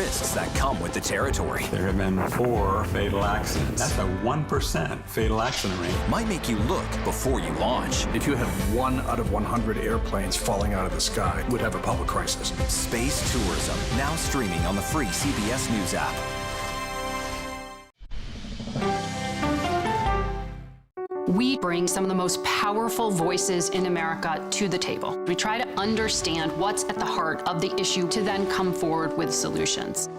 risks that come with the territory. There have been 4 fatal accidents. That's a 1% fatal accident rate. Might make you look before you launch. If you had 1 out of 100 airplanes falling out of the sky, we'd have a public crisis. Space tourism, now streaming on the free CBS News app. We bring some of the most powerful voices in America to the table. We try to understand what's at the heart of the issue to then come forward with solutions.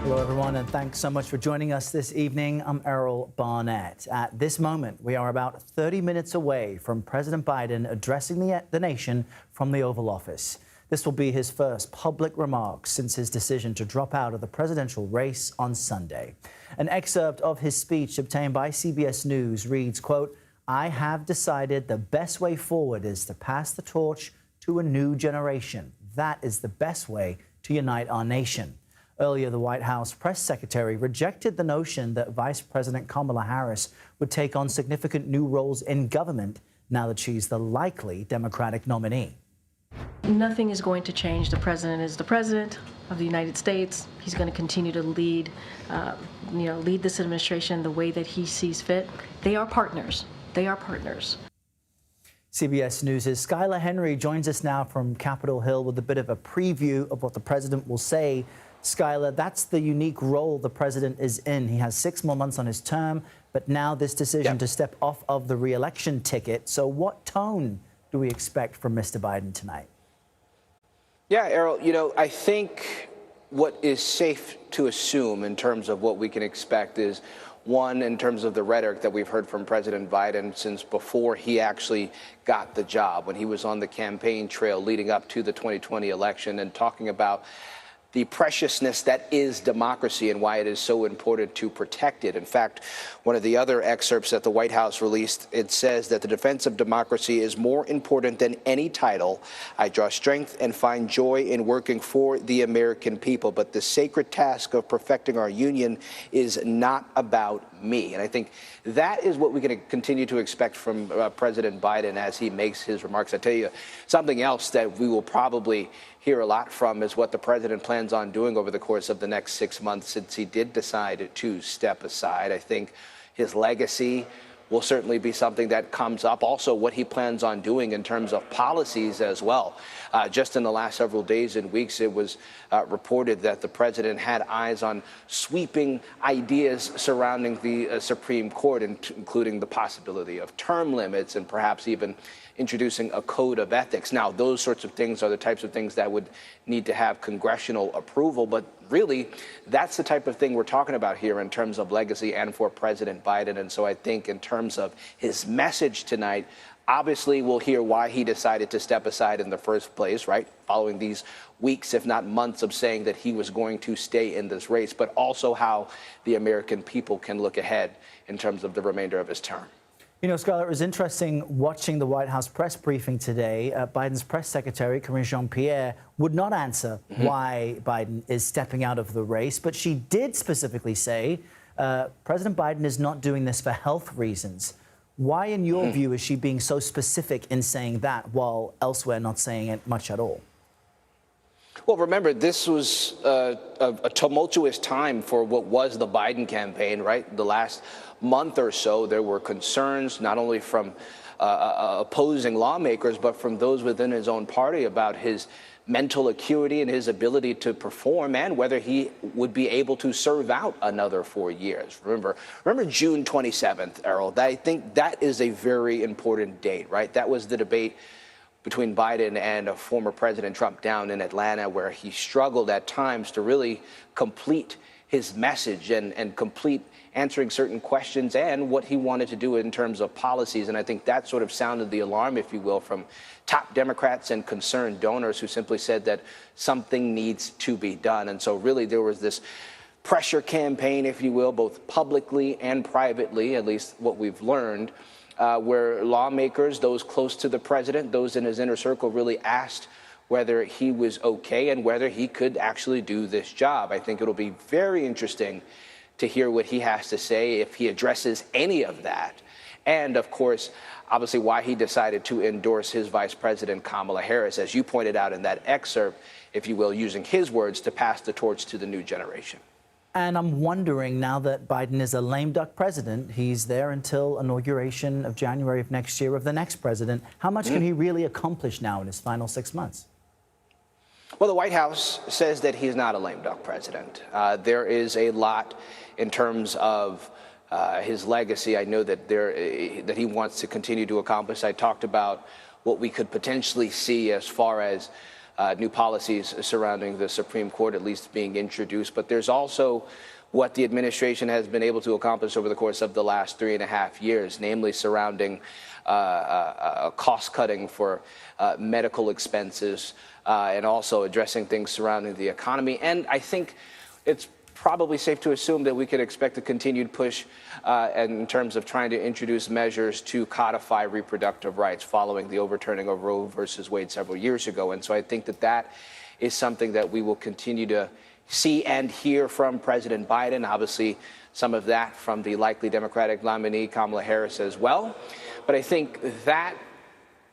Hello, everyone, and thanks so much for joining us this evening. I'm Errol Barnett. At this moment, we are about 30 minutes away from President Biden addressing the nation from the Oval Office. This will be his first public remarks since his decision to drop out of the presidential race on Sunday. An excerpt of his speech obtained by CBS News reads, quote, "I have decided the best way forward is to pass the torch to a new generation. That is the best way to unite our nation." Earlier, the White House press secretary rejected the notion that Vice President Kamala Harris would take on significant new roles in government now that she's the likely Democratic nominee. Nothing is going to change. The president is the president of the United States. He's going to continue to lead this administration the way that he sees fit. They are partners. They are partners. CBS News' Skylar Henry joins us now from Capitol Hill with a bit of a preview of what the president will say. Skylar, that's the unique role the president is in. He has 6 more months on his term, but now this decision to step off of the re-election ticket. So what tone do we expect from Mr. Biden tonight? Yeah, Errol, I think what is safe to assume in terms of what we can expect is, one, in terms of the rhetoric that we've heard from President Biden since before he actually got the job, when he was on the campaign trail leading up to the 2020 election and talking about the preciousness that is democracy and why it is so important to protect it. In fact, one of the other excerpts that the White House released, it says that the defense of democracy is more important than any title. I draw strength and find joy in working for the American people, but the sacred task of perfecting our union is not about me. And I think that is what we're going to continue to expect from President Biden as he makes his remarks. I tell you, something else that we will probably hear a lot from is what the president plans on doing over the course of the next 6 months since he did decide to step aside. I think his legacy will certainly be something that comes up. Also, what he plans on doing in terms of policies as well. Just in the last several days and weeks, it was reported that the president had eyes on sweeping ideas surrounding the Supreme Court, including the possibility of term limits and perhaps even introducing a code of ethics. Now, those sorts of things are the types of things that would need to have congressional approval, but really, that's the type of thing we're talking about here in terms of legacy and for President Biden. And so I think in terms of his message tonight, obviously we'll hear why he decided to step aside in the first place, right? Following these weeks, if not months, of saying that he was going to stay in this race, but also how the American people can look ahead in terms of the remainder of his term. You know, Scarlett, it was interesting watching the White House press briefing today. Biden's press secretary, Karine Jean-Pierre, would not answer why Biden is stepping out of the race, but she did specifically say President Biden is not doing this for health reasons. Why, in your view, is she being so specific in saying that while elsewhere not saying it much at all? Well, remember, this was a tumultuous time for what was the Biden campaign, right? The last month or so, there were concerns not only from opposing lawmakers, but from those within his own party about his mental acuity and his ability to perform and whether he would be able to serve out another 4 years. Remember June 27th, Errol. I think that is a very important date, right? That was the debate between Biden and former President Trump down in Atlanta, where he struggled at times to really complete his message and complete answering certain questions and what he wanted to do in terms of policies. And I think that sort of sounded the alarm, if you will, from top Democrats and concerned donors who simply said that something needs to be done. And so really there was this pressure campaign, if you will, both publicly and privately, at least what we've learned, where lawmakers, those close to the president, those in his inner circle, really asked whether he was okay and whether he could actually do this job. I think it'll be very interesting to hear what he has to say, if he addresses any of that, and, of course, obviously why he decided to endorse his Vice President Kamala Harris, as you pointed out in that excerpt, if you will, using his words to pass the torch to the new generation. And I'm wondering, now that Biden is a lame duck president, he's there until inauguration of January of next year of the next president, how much can he really accomplish now in his final 6 months? Well, the White House says that he's not a lame duck president. There is a lot in terms of his legacy. I know that that he wants to continue to accomplish. I talked about what we could potentially see as far as new policies surrounding the Supreme Court at least being introduced. But there's also what the administration has been able to accomplish over the course of the last 3.5 years, namely surrounding cost cutting for medical expenses and also addressing things surrounding the economy. And I think it's probably safe to assume that we could expect a continued push in terms of trying to introduce measures to codify reproductive rights following the overturning of Roe versus Wade several years ago. And so I think that that is something that we will continue to see and hear from President Biden. Obviously, some of that from the likely Democratic nominee, Kamala Harris, as well. But I think that,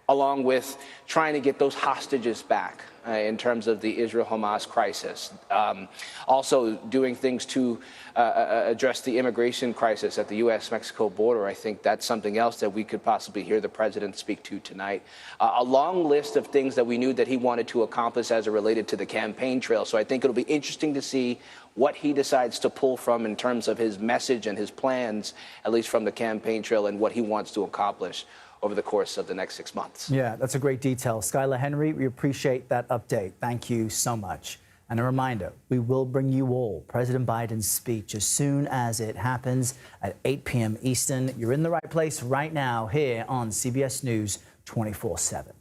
along with trying to get those hostages back in terms of the Israel-Hamas crisis. Also doing things to address the immigration crisis at the U.S.-Mexico border. I think that's something else that we could possibly hear the president speak to tonight. A long list of things that we knew that he wanted to accomplish as it related to the campaign trail. So I think it'll be interesting to see what he decides to pull from in terms of his message and his plans, at least from the campaign trail, and what he wants to accomplish over the course of the next 6 months. Yeah, that's a great detail. Skylar Henry, we appreciate that update. Thank you so much. And a reminder, we will bring you all President Biden's speech as soon as it happens at 8 p.m. Eastern. You're in the right place right now here on CBS News 24/7.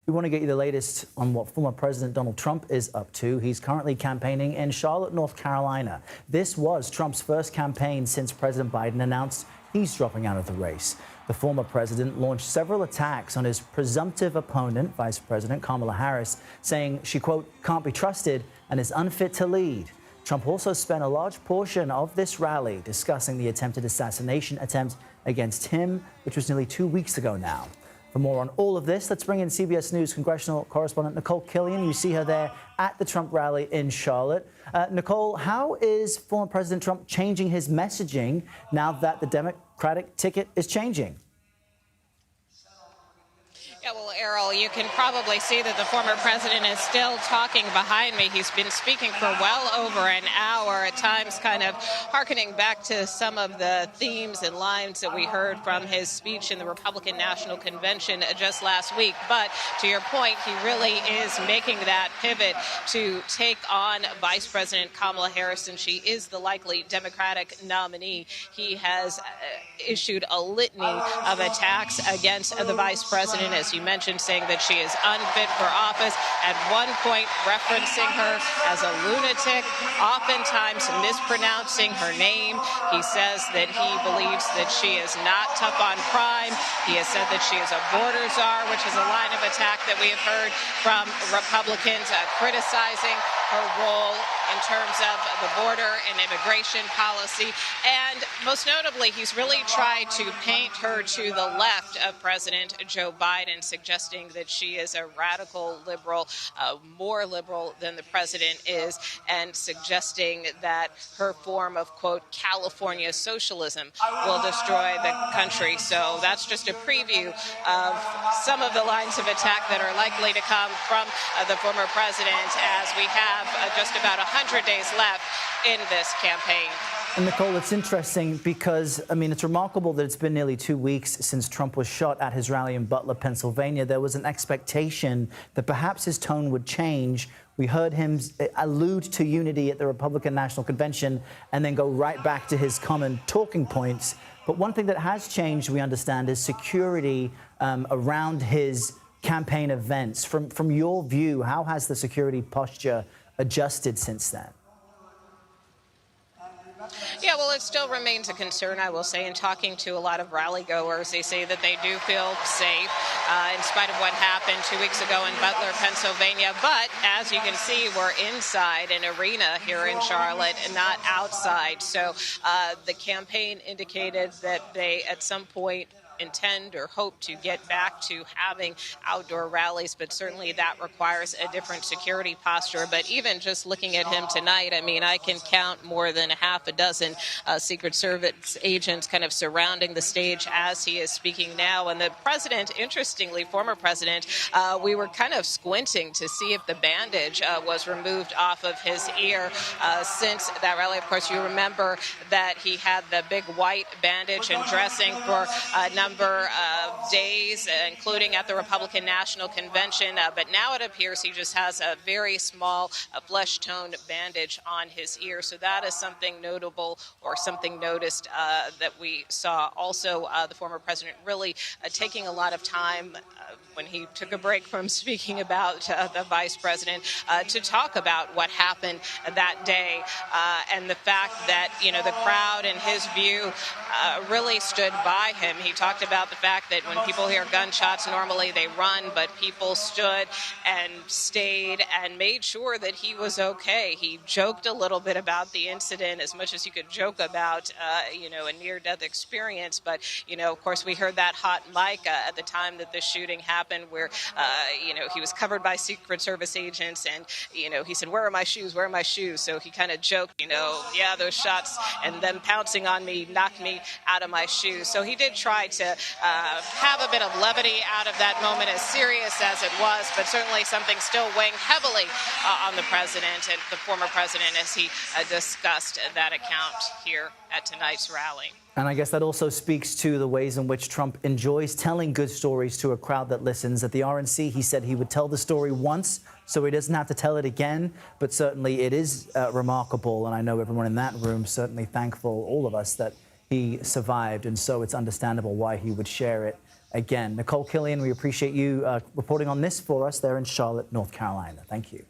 We want to get you the latest on what former President Donald Trump is up to. He's currently campaigning in Charlotte, North Carolina. This was Trump's first campaign since President Biden announced he's dropping out of the race. The former president launched several attacks on his presumptive opponent, Vice President Kamala Harris, saying she, quote, can't be trusted and is unfit to lead. Trump also spent a large portion of this rally discussing the attempted assassination attempt against him, which was nearly 2 weeks ago now. For more on all of this, let's bring in CBS News congressional correspondent Nicole Killian. You see her there at the Trump rally in Charlotte. Nicole, how is former President Trump changing his messaging now that the Democratic ticket is changing? Yeah, well, Errol, you can probably see that the former president is still talking behind me. He's been speaking for well over an hour, at times kind of hearkening back to some of the themes and lines that we heard from his speech in the Republican National Convention just last week. But to your point, he really is making that pivot to take on Vice President Kamala Harris, and she is the likely Democratic nominee. He has issued a litany of attacks against the vice president, as you mentioned, saying that she is unfit for office, at one point referencing her as a lunatic, oftentimes mispronouncing her name. He says that he believes that she is not tough on crime. He has said that she is a border czar, which is a line of attack that we have heard from Republicans criticizing her role in terms of the border and immigration policy. And most notably, he's really tried to paint her to the left of President Joe Biden, suggesting that she is a radical liberal, more liberal than the president is, and suggesting that her form of, quote, California socialism will destroy the country. So that's just a preview of some of the lines of attack that are likely to come from the former president, as we have just about 100 days left in this campaign. And Nicole, it's interesting because, I mean, it's remarkable that it's been nearly 2 weeks since Trump was shot at his rally in Butler, Pennsylvania. There was an expectation that perhaps his tone would change. We heard him allude to unity at the Republican National Convention and then go right back to his common talking points. But one thing that has changed, we understand, is security around his campaign events. From your view, how has the security posture adjusted since then? Yeah, well, it still remains a concern, I will say. In talking to a lot of rally goers, they say that they do feel safe, in spite of what happened 2 weeks ago in Butler, Pennsylvania. But as you can see, we're inside an arena here in Charlotte and not outside. So the campaign indicated that they at some point intend or hope to get back to having outdoor rallies, but certainly that requires a different security posture. But even just looking at him tonight, I mean, I can count more than a half a dozen Secret Service agents kind of surrounding the stage as he is speaking now. And the president, interestingly, former president, we were kind of squinting to see if the bandage was removed off of his ear since that rally. Of course, you remember that he had the big white bandage and dressing for number of days, including at the Republican National Convention. But now it appears he just has a very small flesh tone bandage on his ear. So that is something notable or something noticed that we saw. Also, the former president really taking a lot of time when he took a break from speaking about the vice president to talk about what happened that day and the fact that, you know, the crowd, in his view, really stood by him. He talked about the fact that when people hear gunshots, normally they run, but people stood and stayed and made sure that he was okay. He joked a little bit about the incident, as much as you could joke about, you know, a near-death experience. But, you know, of course, we heard that hot mic at the time that the shooting happened where, you know, he was covered by Secret Service agents and, you know, he said, "Where are my shoes? Where are my shoes?" So he kind of joked, you know, yeah, those shots and them pouncing on me knocked me out of my shoes. So he did try to have a bit of levity out of that moment, as serious as it was, but certainly something still weighing heavily on the president and the former president as he discussed that account here at tonight's rally. And I guess that also speaks to the ways in which Trump enjoys telling good stories to a crowd that listens. At the RNC, he said he would tell the story once, so he doesn't have to tell it again. But certainly it is remarkable, and I know everyone in that room certainly thankful, all of us, that he survived, and so it's understandable why he would share it again. Nicole Killian, we appreciate you reporting on this for us there in Charlotte, North Carolina. Thank you.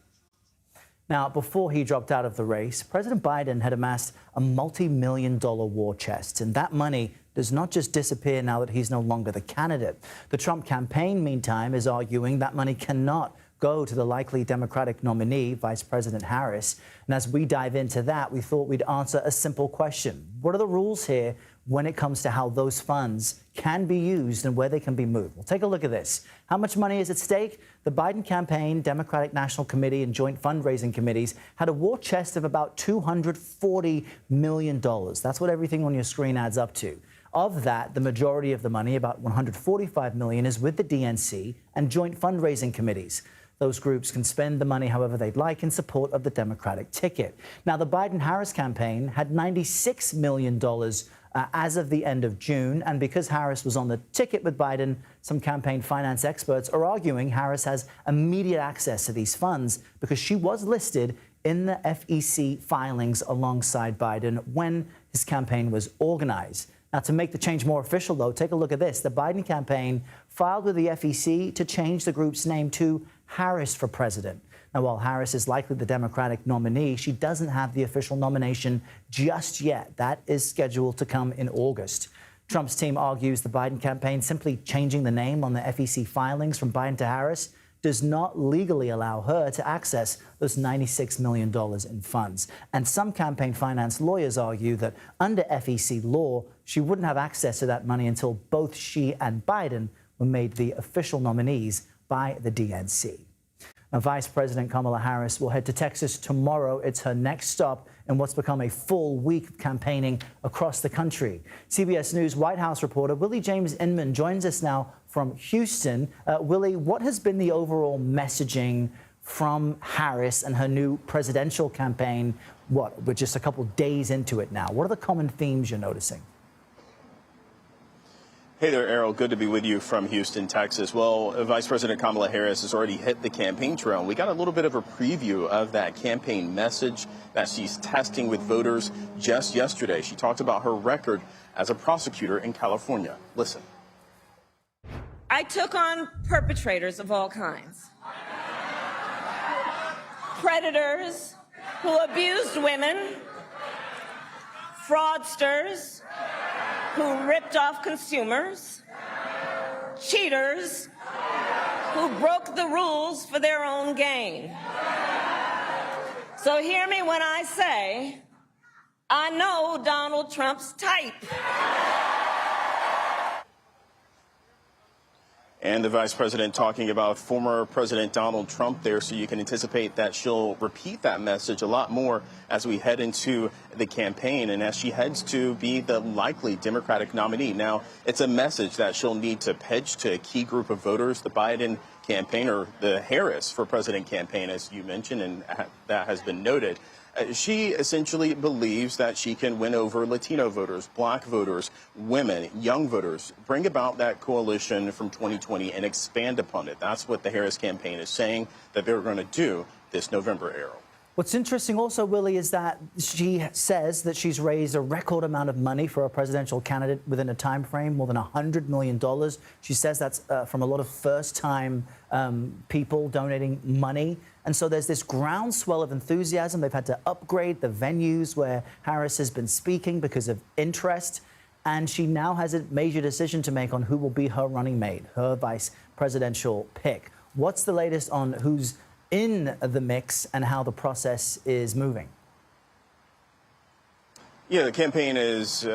Now, before he dropped out of the race, President Biden had amassed a multi-million-dollar war chest, and that money does not just disappear now that he's no longer the candidate. The Trump campaign, meantime, is arguing that money cannot go to the likely Democratic nominee, Vice President Harris. And as we dive into that, we thought we'd answer a simple question. What are the rules here when it comes to how those funds can be used and where they can be moved? We'll take a look at this. How much money is at stake? The Biden campaign, Democratic National Committee, and joint fundraising committees had a war chest of about $240 million. That's what everything on your screen adds up to. Of that, the majority of the money, about $145 million, is with the DNC and joint fundraising committees. Those groups can spend the money however they'd like in support of the Democratic ticket. Now, the Biden-Harris campaign had $96 million as of the end of June. And because Harris was on the ticket with Biden, some campaign finance experts are arguing Harris has immediate access to these funds because she was listed in the FEC filings alongside Biden when his campaign was organized. Now, to make the change more official, though, take a look at this. The Biden campaign filed with the FEC to change the group's name to Harris for President. Now, while Harris is likely the Democratic nominee, she doesn't have the official nomination just yet. That is scheduled to come in August. Trump's team argues the Biden campaign simply changing the name on the FEC filings from Biden to Harris does not legally allow her to access those $96 million in funds. And some campaign finance lawyers argue that under FEC law, she wouldn't have access to that money until both she and Biden were made the official nominees by the DNC. Now, Vice President Kamala Harris will head to Texas tomorrow. It's her next stop in what's become a full week of campaigning across the country. CBS News White House reporter Willie James Inman joins us now from Houston. Willie, what has been the overall messaging from Harris and her new presidential campaign? We're just a couple days into it now. What are the common themes you're noticing? Hey there, Errol. Good to be with you from Houston, Texas. Well, Vice President Kamala Harris has already hit the campaign trail. We got a little bit of a preview of that campaign message that she's testing with voters just yesterday. She talked about her record as a prosecutor in California. Listen. I took on perpetrators of all kinds. Predators who abused women, fraudsters who ripped off consumers, cheaters who broke the rules for their own gain. So hear me when I say, I know Donald Trump's type. And the vice president talking about former President Donald Trump there, so you can anticipate that she'll repeat that message a lot more as we head into the campaign and as she heads to be the likely Democratic nominee. Now, it's a message that she'll need to pitch to a key group of voters, the Biden campaign or the Harris for president campaign, as you mentioned, and that has been noted. She essentially believes that she can win over Latino voters, black voters, women, young voters, bring about that coalition from 2020 and expand upon it. That's what the Harris campaign is saying that they're going to do this November, Errol. What's interesting also, Willie, is that she says that she's raised a record amount of money for a presidential candidate within a time frame, more than $100 million. She says that's from a lot of first-time people donating money. And so there's this groundswell of enthusiasm. They've had to upgrade the venues where Harris has been speaking because of interest. And she now has a major decision to make on who will be her running mate, her vice presidential pick. What's the latest on who's in the mix and how the process is moving? Yeah, the campaign is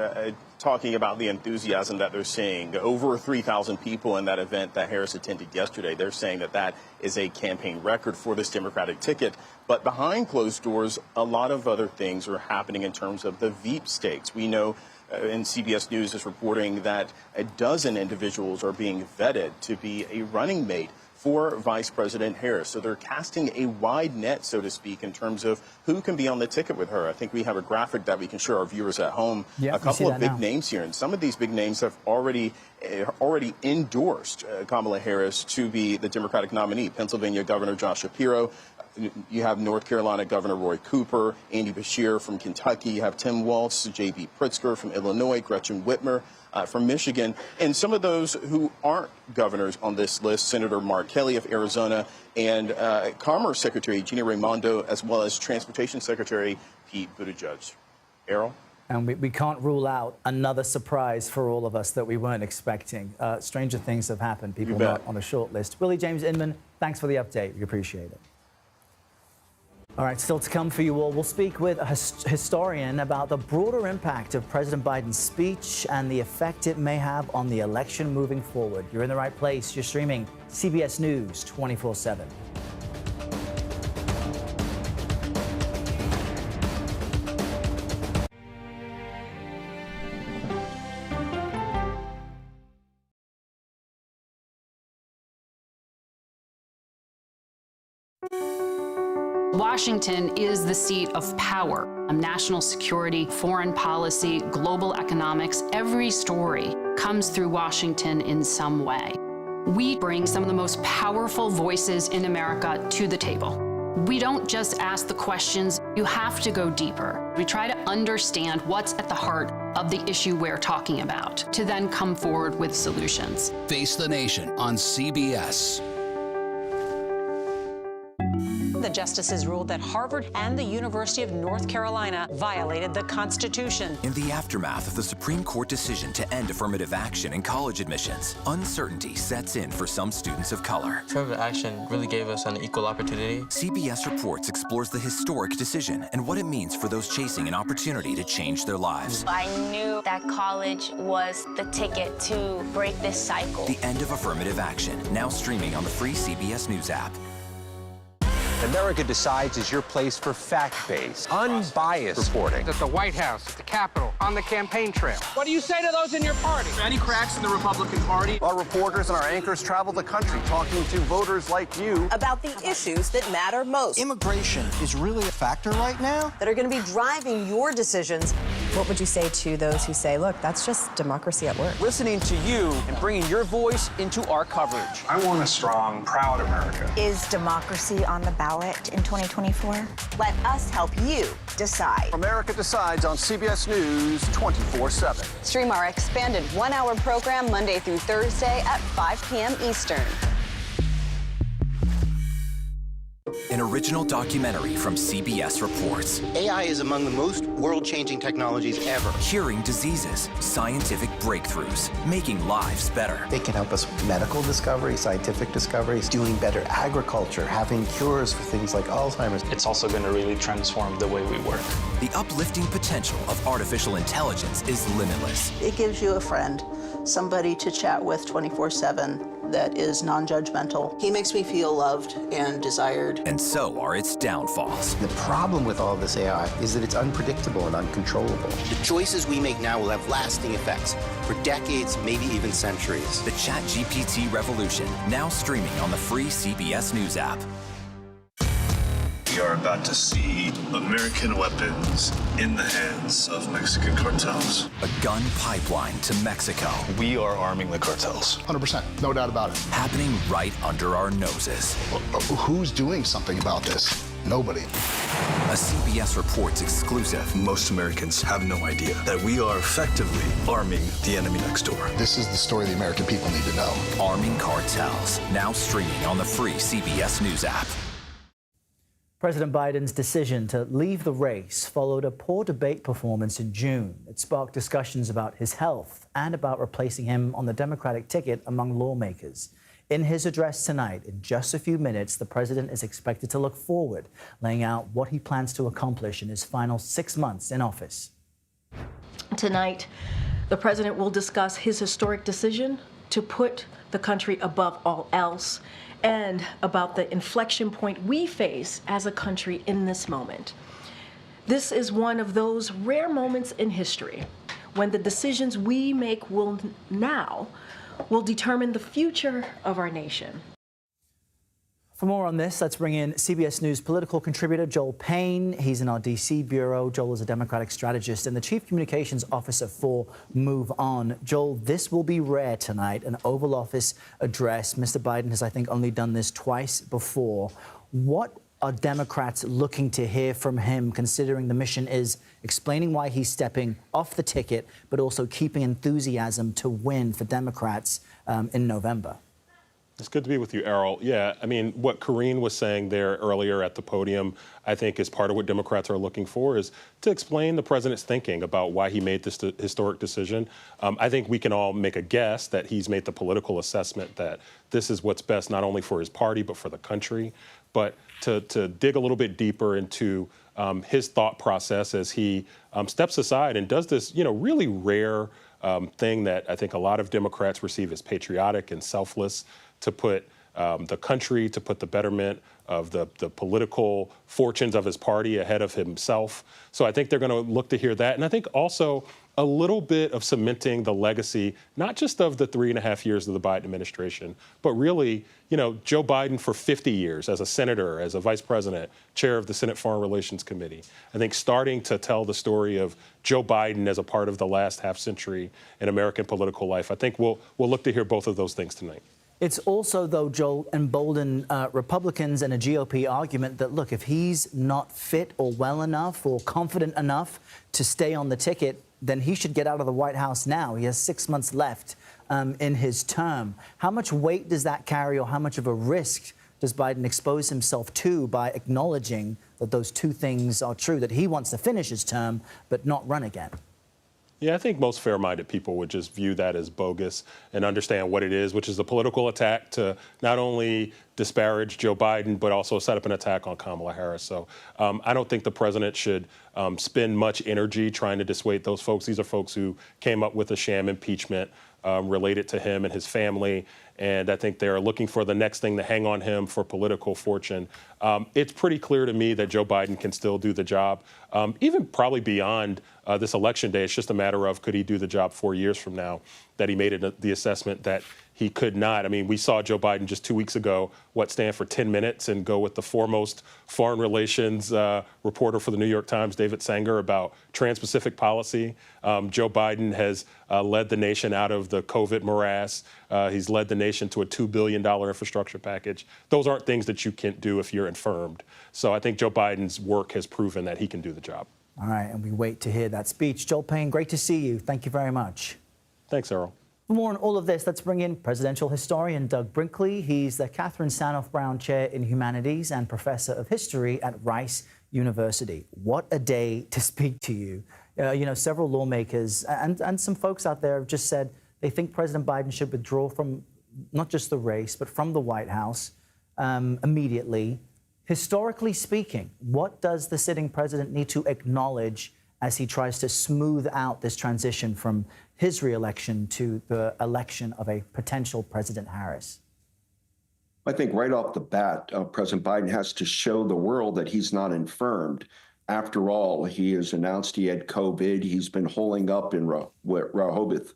talking about the enthusiasm that they're seeing. Over 3,000 people in that event that Harris attended yesterday. They're saying that that is a campaign record for this Democratic ticket. But behind closed doors, a lot of other things are happening in terms of the Veep stakes. We know, and CBS News is reporting that a dozen individuals are being vetted to be a running mate for Vice President Harris. So they're casting a wide net, so to speak, in terms of who can be on the ticket with her. I think we have a graphic that we can show our viewers at home. Yeah, a couple of big names here, and some of these big names have already endorsed Kamala Harris to be the Democratic nominee. Pennsylvania Governor Josh Shapiro. You have North Carolina Governor Roy Cooper, Andy Beshear from Kentucky. You have Tim Walz, J.B. Pritzker from Illinois, Gretchen Whitmer from Michigan. And some of those who aren't governors on this list, Senator Mark Kelly of Arizona and Commerce Secretary Gina Raimondo, as well as Transportation Secretary Pete Buttigieg. Errol? And we can't rule out another surprise for all of us that we weren't expecting. Stranger things have happened, people not on a short list. Willie James Inman, thanks for the update. We appreciate it. All right, still to come for you all. We'll speak with a historian about the broader impact of President Biden's speech and the effect it may have on the election moving forward. You're in the right place. You're streaming CBS News 24/7. Washington is the seat of power. National security, foreign policy, global economics, every story comes through Washington in some way. We bring some of the most powerful voices in America to the table. We don't just ask the questions, you have to go deeper. We try to understand what's at the heart of the issue we're talking about, to then come forward with solutions. Face the Nation on CBS. The justices ruled that Harvard and the University of North Carolina violated the Constitution. In the aftermath of the Supreme Court decision to end affirmative action in college admissions, uncertainty sets in for some students of color. Affirmative action really gave us an equal opportunity. CBS Reports explores the historic decision and what it means for those chasing an opportunity to change their lives. I knew that college was the ticket to break this cycle. The End of Affirmative Action, now streaming on the free CBS News app. America Decides is your place for fact-based, unbiased reporting. At the White House, at the Capitol, on the campaign trail. What do you say to those in your party? Any cracks in the Republican Party? Our reporters and our anchors travel the country talking to voters like you about the issues that matter most. Immigration is really a factor right now that are going to be driving your decisions. What would you say to those who say, look, that's just democracy at work? Listening to you and bringing your voice into our coverage. I want a strong, proud America. Is democracy on the ballot in 2024? Let us help you decide. America Decides on CBS News 24/7. Stream our expanded one-hour program Monday through Thursday at 5 p.m. Eastern. In an original documentary from CBS reports. AI is among the most world-changing technologies ever. Curing diseases, scientific breakthroughs, making lives better. It can help us with medical discovery, scientific discoveries, doing better agriculture, having cures for things like Alzheimer's. It's also going to really transform the way we work. The uplifting potential of artificial intelligence is limitless. It gives you a friend, somebody to chat with 24/7 that is non-judgmental. He makes me feel loved and desired. And so are its downfalls. The problem with all this AI is that it's unpredictable and uncontrollable. The choices we make now will have lasting effects for decades, maybe even centuries. The ChatGPT revolution, now streaming on the free CBS News app. We are about to see American weapons in the hands of Mexican cartels. A gun pipeline to Mexico. We are arming the cartels. 100%, no doubt about it. Happening right under our noses. Who's doing something about this? Nobody. A CBS Reports exclusive. Most Americans have no idea that we are effectively arming the enemy next door. This is the story the American people need to know. Arming cartels, now streaming on the free CBS News app. President Biden's decision to leave the race followed a poor debate performance in June. It sparked discussions about his health and about replacing him on the Democratic ticket among lawmakers. In his address tonight, in just a few minutes, the president is expected to look forward, laying out what he plans to accomplish in his final 6 months in office. Tonight, the president will discuss his historic decision to put the country above all else, and about the inflection point we face as a country in this moment. This is one of those rare moments in history when the decisions we make now will determine the future of our nation. For more on this, let's bring in CBS News political contributor Joel Payne. He's in our D.C. bureau. Joel is a Democratic strategist and the Chief Communications Officer for Move On. Joel, this will be rare tonight, an Oval Office address. Mr. Biden has, I think, only done this twice before. What are Democrats looking to hear from him, considering the mission is explaining why he's stepping off the ticket, but also keeping enthusiasm to win for Democrats in November? It's good to be with you, Errol. Yeah, I mean, what Karine was saying there earlier at the podium, I think is part of what Democrats are looking for, is to explain the president's thinking about why he made this historic decision. I think we can all make a guess that he's made the political assessment that this is what's best not only for his party, but for the country. But to dig a little bit deeper into his thought process as he steps aside and does this, really rare thing that I think a lot of Democrats receive as patriotic and selfless, to put the country, to put the betterment of the political fortunes of his party ahead of himself. So I think they're going to look to hear that. And I think also a little bit of cementing the legacy, not just of the 3.5 years of the Biden administration, but really, Joe Biden for 50 years as a senator, as a vice president, chair of the Senate Foreign Relations Committee. I think starting to tell the story of Joe Biden as a part of the last half century in American political life. I think we'll look to hear both of those things tonight. It's also, though, Joel, embolden Republicans and a GOP argument that, look, if he's not fit or well enough or confident enough to stay on the ticket, then he should get out of the White House now. He has 6 months left in his term. How much weight does that carry, or how much of a risk does Biden expose himself to by acknowledging that those two things are true, that he wants to finish his term but not run again? Yeah, I think most fair-minded people would just view that as bogus and understand what it is, which is a political attack to not only disparage Joe Biden, but also set up an attack on Kamala Harris. So I don't think the president should spend much energy trying to dissuade those folks. These are folks who came up with a sham impeachment related to him and his family. And I think they're looking for the next thing to hang on him for political fortune. It's pretty clear to me that Joe Biden can still do the job, even probably beyond this election day. It's just a matter of, could he do the job 4 years from now, that he made the assessment that he could not. I mean, we saw Joe Biden just 2 weeks ago, stand for 10 minutes and go with the foremost foreign relations reporter for the New York Times, David Sanger, about trans-Pacific policy. Joe Biden has led the nation out of the COVID morass. He's led the nation to a $2 billion infrastructure package. Those aren't things that you can't do if you're infirmed. So I think Joe Biden's work has proven that he can do the job. All right, and we wait to hear that speech. Joel Payne, great to see you. Thank you very much. Thanks, Errol. For more on all of this, let's bring in presidential historian Doug Brinkley. He's the Catherine Sanoff Brown Chair in Humanities and Professor of History at Rice University. What a day to speak to you. Several lawmakers and some folks out there have just said they think President Biden should withdraw from not just the race, but from the White House immediately. Historically speaking, what does the sitting president need to acknowledge as he tries to smooth out this transition from his reelection to the election of a potential President Harris? I think right off the bat, President Biden has to show the world that he's not infirmed. After all, he has announced he had COVID. He's been holing up in Rehoboth,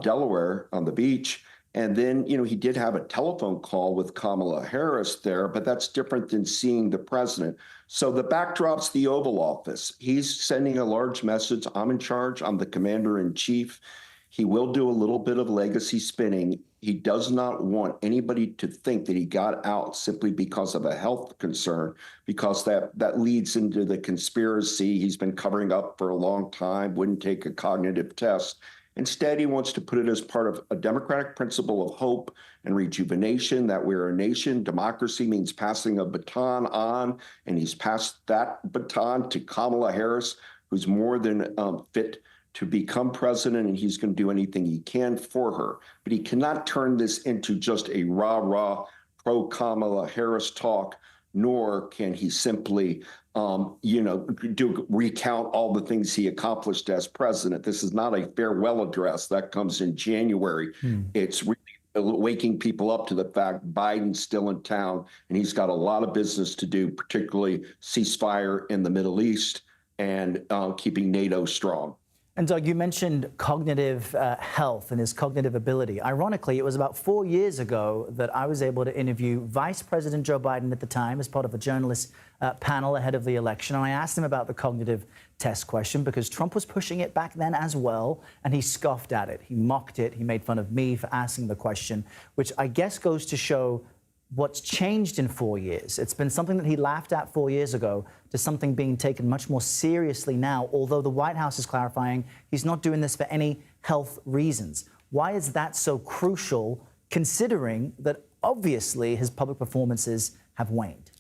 Delaware, on the beach. And then, he did have a telephone call with Kamala Harris there, but that's different than seeing the president. So the backdrop's the Oval Office. He's sending a large message. I'm in charge. I'm the commander in chief. He will do a little bit of legacy spinning. He does not want anybody to think that he got out simply because of a health concern, because that leads into the conspiracy he's been covering up for a long time, wouldn't take a cognitive test. Instead, he wants to put it as part of a democratic principle of hope and rejuvenation, that we're a nation. Democracy means passing a baton on, and he's passed that baton to Kamala Harris, who's more than fit to become president, and he's going to do anything he can for her. But he cannot turn this into just a rah-rah pro-Kamala Harris talk, nor can he simply recount all the things he accomplished as president. This is not a farewell address. That comes in January. It's really waking people up to the fact Biden's still in town, and he's got a lot of business to do, particularly ceasefire in the Middle East and keeping NATO strong. And Doug, you mentioned cognitive health and his cognitive ability. Ironically, it was about 4 years ago that I was able to interview Vice President Joe Biden at the time as part of a journalist panel ahead of the election. And I asked him about the cognitive test question because Trump was pushing it back then as well, and he scoffed at it. He mocked it. He made fun of me for asking the question, which I guess goes to show what's changed in 4 years. It's been something that he laughed at 4 years ago to something being taken much more seriously now, although the White House is clarifying he's not doing this for any health reasons. Why is that so crucial, considering that obviously his public performances have waned?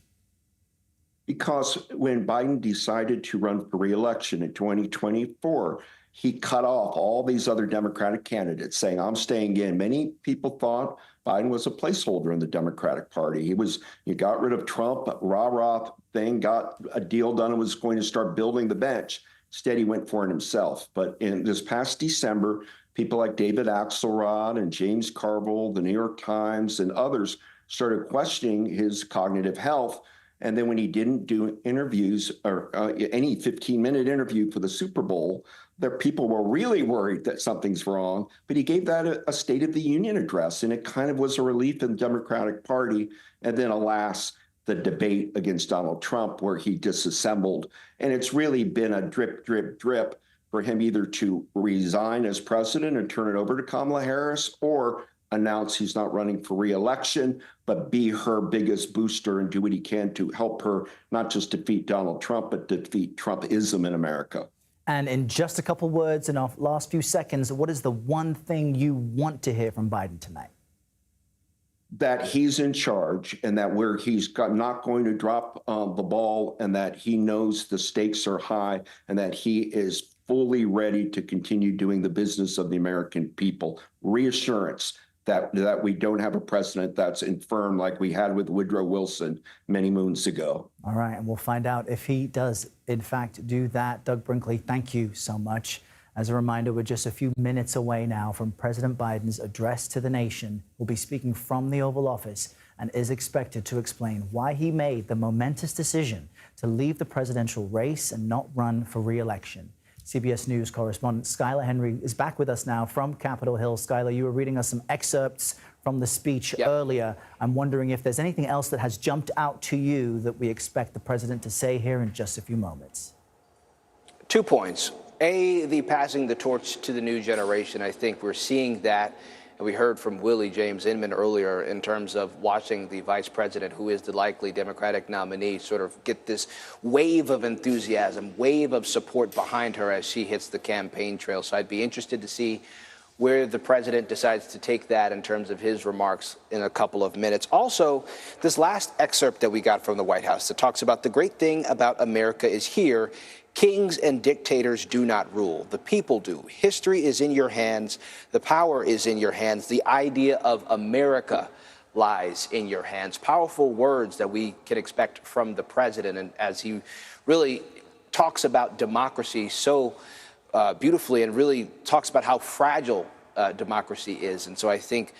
Because when Biden decided to run for re-election in 2024, he cut off all these other Democratic candidates, saying, I'm staying in. Many people thought Biden was a placeholder in the Democratic Party. You got rid of Trump, rah-rah thing, got a deal done and was going to start building the bench. Instead, he went for it himself. But in this past December, people like David Axelrod and James Carville, the New York Times, and others started questioning his cognitive health. And then when he didn't do interviews or any 15-minute interview for the Super Bowl, people were really worried that something's wrong. But he gave that a State of the Union address, and it kind of was a relief in the Democratic Party. And then, alas, the debate against Donald Trump, where he disassembled. And it's really been a drip, drip, drip for him either to resign as president and turn it over to Kamala Harris, or announce he's not running for re-election, but be her biggest booster and do what he can to help her not just defeat Donald Trump, but defeat Trumpism in America. And in just a couple words, in our last few seconds, what is the one thing you want to hear from Biden tonight? That he's in charge, and that he's not going to drop the ball, and that he knows the stakes are high, and that he is fully ready to continue doing the business of the American people. Reassurance that we don't have a president that's infirm like we had with Woodrow Wilson many moons ago. All right, and we'll find out if he does, in fact, do that. Doug Brinkley, thank you so much. As a reminder, we're just a few minutes away now from President Biden's address to the nation. We'll be speaking from the Oval Office and is expected to explain why he made the momentous decision to leave the presidential race and not run for re-election. CBS News correspondent Skylar Henry is back with us now from Capitol Hill. Skylar, you were reading us some excerpts from the speech earlier. I'm wondering if there's anything else that has jumped out to you that we expect the president to say here in just a few moments. 2 points. The passing the torch to the new generation. I think we're seeing that. And we heard from Willie James Inman earlier in terms of watching the vice president, who is the likely Democratic nominee, sort of get this wave of enthusiasm, wave of support behind her as she hits the campaign trail. So I'd be interested to see where the president decides to take that in terms of his remarks in a couple of minutes. Also, this last excerpt that we got from the White House that talks about the great thing about America is here. Kings and dictators do not rule. The people do. History is in your hands. The power is in your hands. The idea of America lies in your hands. Powerful words that we can expect from the president. And as he really talks about democracy so beautifully and really talks about how fragile democracy is. And so I think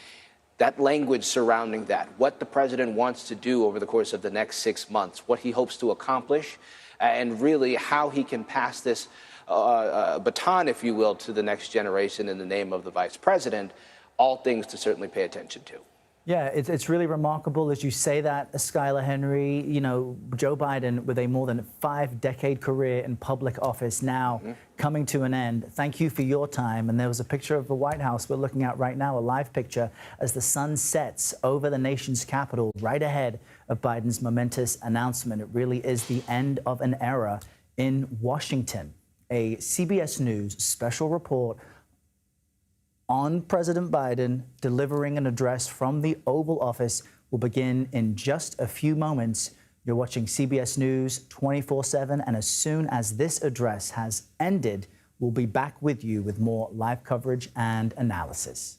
that language surrounding that, what the president wants to do over the course of the next 6 months, what he hopes to accomplish, and really how he can pass this baton, if you will, to the next generation in the name of the vice president, all things to certainly pay attention to. Yeah, it's really remarkable as you say that, Skylar Henry. You know, Joe Biden, with a more than 5-decade career in public office now coming to an end. Thank you for your time. And there was a picture of the White House we're looking at right now, a live picture, as the sun sets over the nation's capital right ahead of Biden's momentous announcement. It really is the end of an era in Washington. A CBS News special report on President Biden delivering an address from the Oval Office will begin in just a few moments. You're watching CBS News 24/7, and as soon as this address has ended, we'll be back with you with more live coverage and analysis.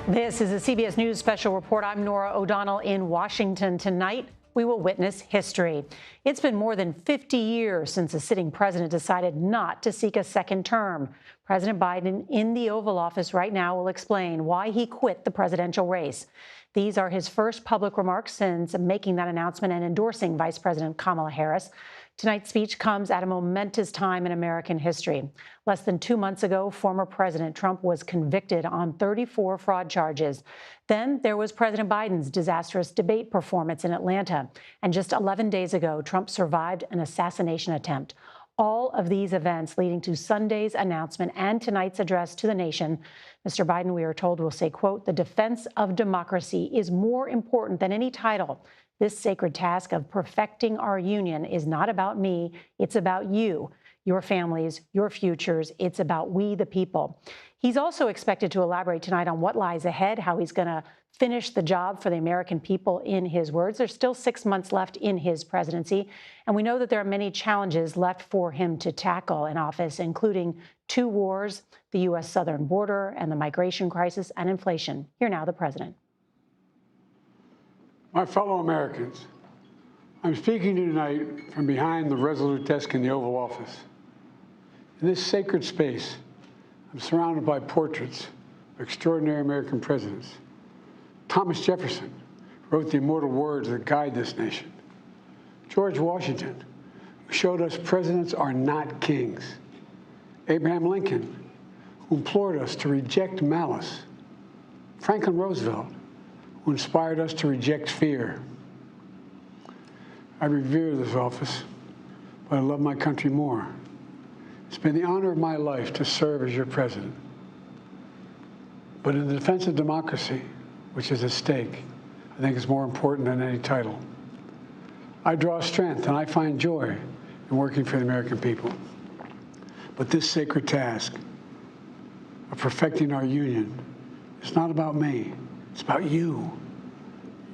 This is a CBS News special report. I'm Norah O'Donnell in Washington. Tonight, we will witness history. It's been more than 50 years since a sitting president decided not to seek a second term. President Biden in the Oval Office right now will explain why he quit the presidential race. These are his first public remarks since making that announcement and endorsing Vice President Kamala Harris. Tonight's speech comes at a momentous time in American history. Less than 2 months ago, former President Trump was convicted on 34 fraud charges. Then there was President Biden's disastrous debate performance in Atlanta. And just 11 days ago, Trump survived an assassination attempt. All of these events leading to Sunday's announcement and tonight's address to the nation. Mr. Biden, we are told, will say, quote, "The defense of democracy is more important than any title. This sacred task of perfecting our union is not about me. It's about you, your families, your futures. It's about we, the people." He's also expected to elaborate tonight on what lies ahead, how he's going to finish the job for the American people, in his words. There's still 6 months left in his presidency, and we know that there are many challenges left for him to tackle in office, including 2 wars, the U.S. southern border, and the migration crisis and inflation. Here now, the president. My fellow Americans, I'm speaking to you tonight from behind the resolute desk in the Oval Office. In this sacred space, I'm surrounded by portraits of extraordinary American presidents. Thomas Jefferson wrote the immortal words that guide this nation. George Washington, who showed us presidents are not kings. Abraham Lincoln, who implored us to reject malice. Franklin Roosevelt, who inspired us to reject fear. I revere this office, but I love my country more. It's been the honor of my life to serve as your president. But in the defense of democracy, which is at stake, I think is more important than any title. I draw strength and I find joy in working for the American people. But this sacred task of perfecting our union is not about me. It's about you,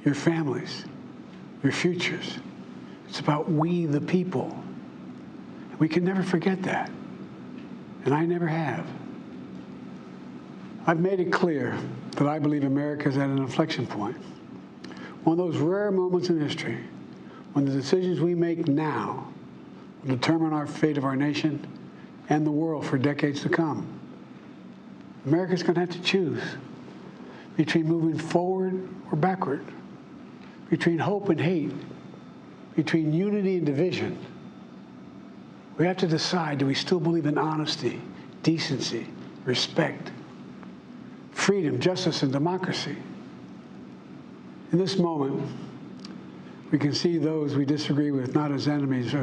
your families, your futures. It's about we, the people. We can never forget that, and I never have. I've made it clear that I believe America is at an inflection point, one of those rare moments in history when the decisions we make now will determine our fate of our nation and the world for decades to come. America's going to have to choose between moving forward or backward, between hope and hate, between unity and division. We have to decide, do we still believe in honesty, decency, respect, freedom, justice, and democracy? In this moment, we can see those we disagree with not as enemies,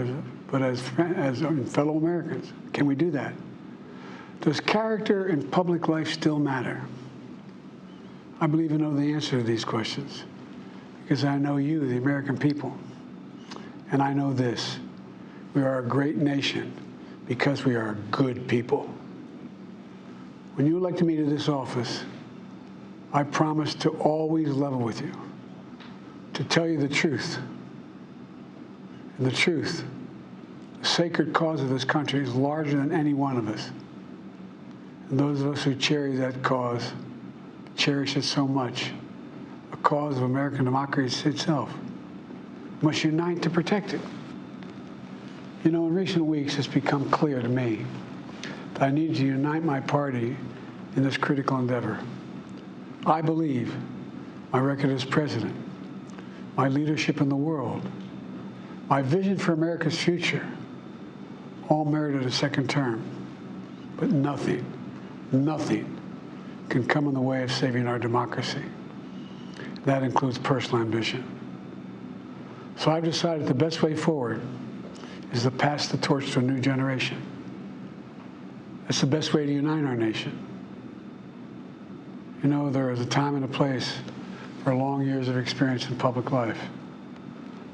but as fellow Americans. Can we do that? Does character in public life still matter? I believe I know the answer to these questions because I know you, the American people. And I know this: we are a great nation because we are good people. When you elected me to this office, I promised to always level with you, to tell you the truth. And the truth, the sacred cause of this country, is larger than any one of us. And those of us who cherish that cause, cherish it so much, a cause of American democracy itself, must unite to protect it. You know, in recent weeks, it's become clear to me that I need to unite my party in this critical endeavor. I believe my record as president, my leadership in the world, my vision for America's future, all merited a second term. But nothing can come in the way of saving our democracy. That includes personal ambition. So I've decided the best way forward is to pass the torch to a new generation. That's the best way to unite our nation. You know, there is a time and a place for long years of experience in public life.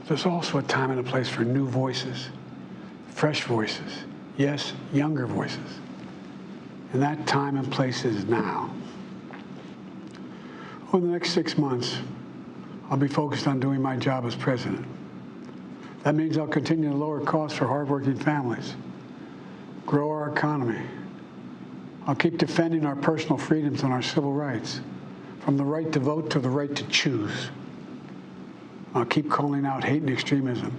There's also a time and a place for new voices, fresh voices, yes, younger voices. And that time and place is now. Over the next 6 months, I'll be focused on doing my job as president. That means I'll continue to lower costs for hardworking families, grow our economy. I'll keep defending our personal freedoms and our civil rights, from the right to vote to the right to choose. I'll keep calling out hate and extremism.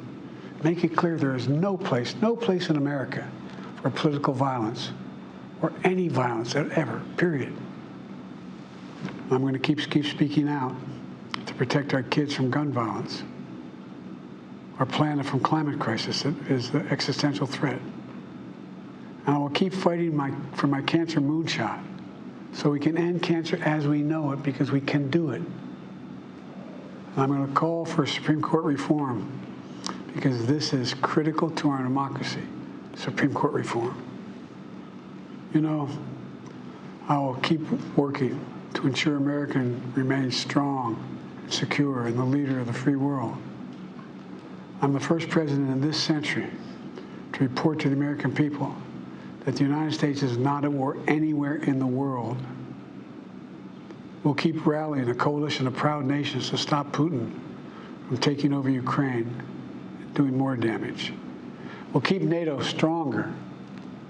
Make it clear there is no place in America for political violence or any violence ever, period. I'm going to keep speaking out to protect our kids from gun violence, our planet from climate crisis that is the existential threat. And I will keep fighting for my cancer moonshot so we can end cancer as we know it, because we can do it. And I'm going to call for Supreme Court reform because this is critical to our democracy, Supreme Court reform. You know, I will keep working to ensure America remains strong and secure and the leader of the free world. I'm the first president in this century to report to the American people that the United States is not at war anywhere in the world. We'll keep rallying a coalition of proud nations to stop Putin from taking over Ukraine and doing more damage. We'll keep NATO stronger,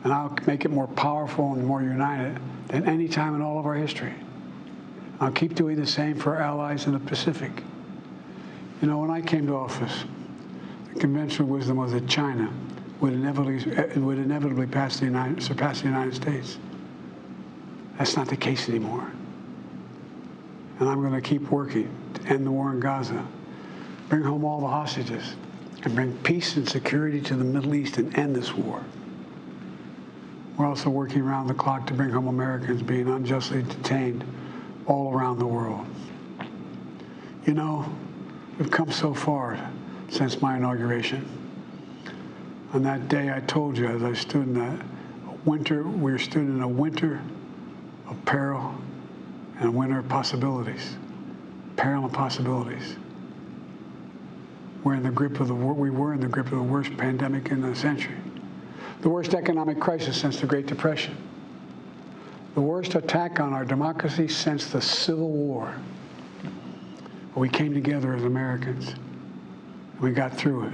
and I'll make it more powerful and more united than any time in all of our history. I'll keep doing the same for our allies in the Pacific. You know, when I came to office, the conventional wisdom was that China would inevitably surpass the United States. That's not the case anymore. And I'm going to keep working to end the war in Gaza, bring home all the hostages, and bring peace and security to the Middle East and end this war. We're also working around the clock to bring home Americans being unjustly detained all around the world. You know, we've come so far since my inauguration. On that day, I told you, as I stood in that winter, we stood in a winter of peril and a winter of possibilities. Peril and possibilities. We were in the grip of the worst pandemic in the century, the worst economic crisis since the Great Depression, the worst attack on our democracy since the Civil War. But we came together as Americans, and we got through it.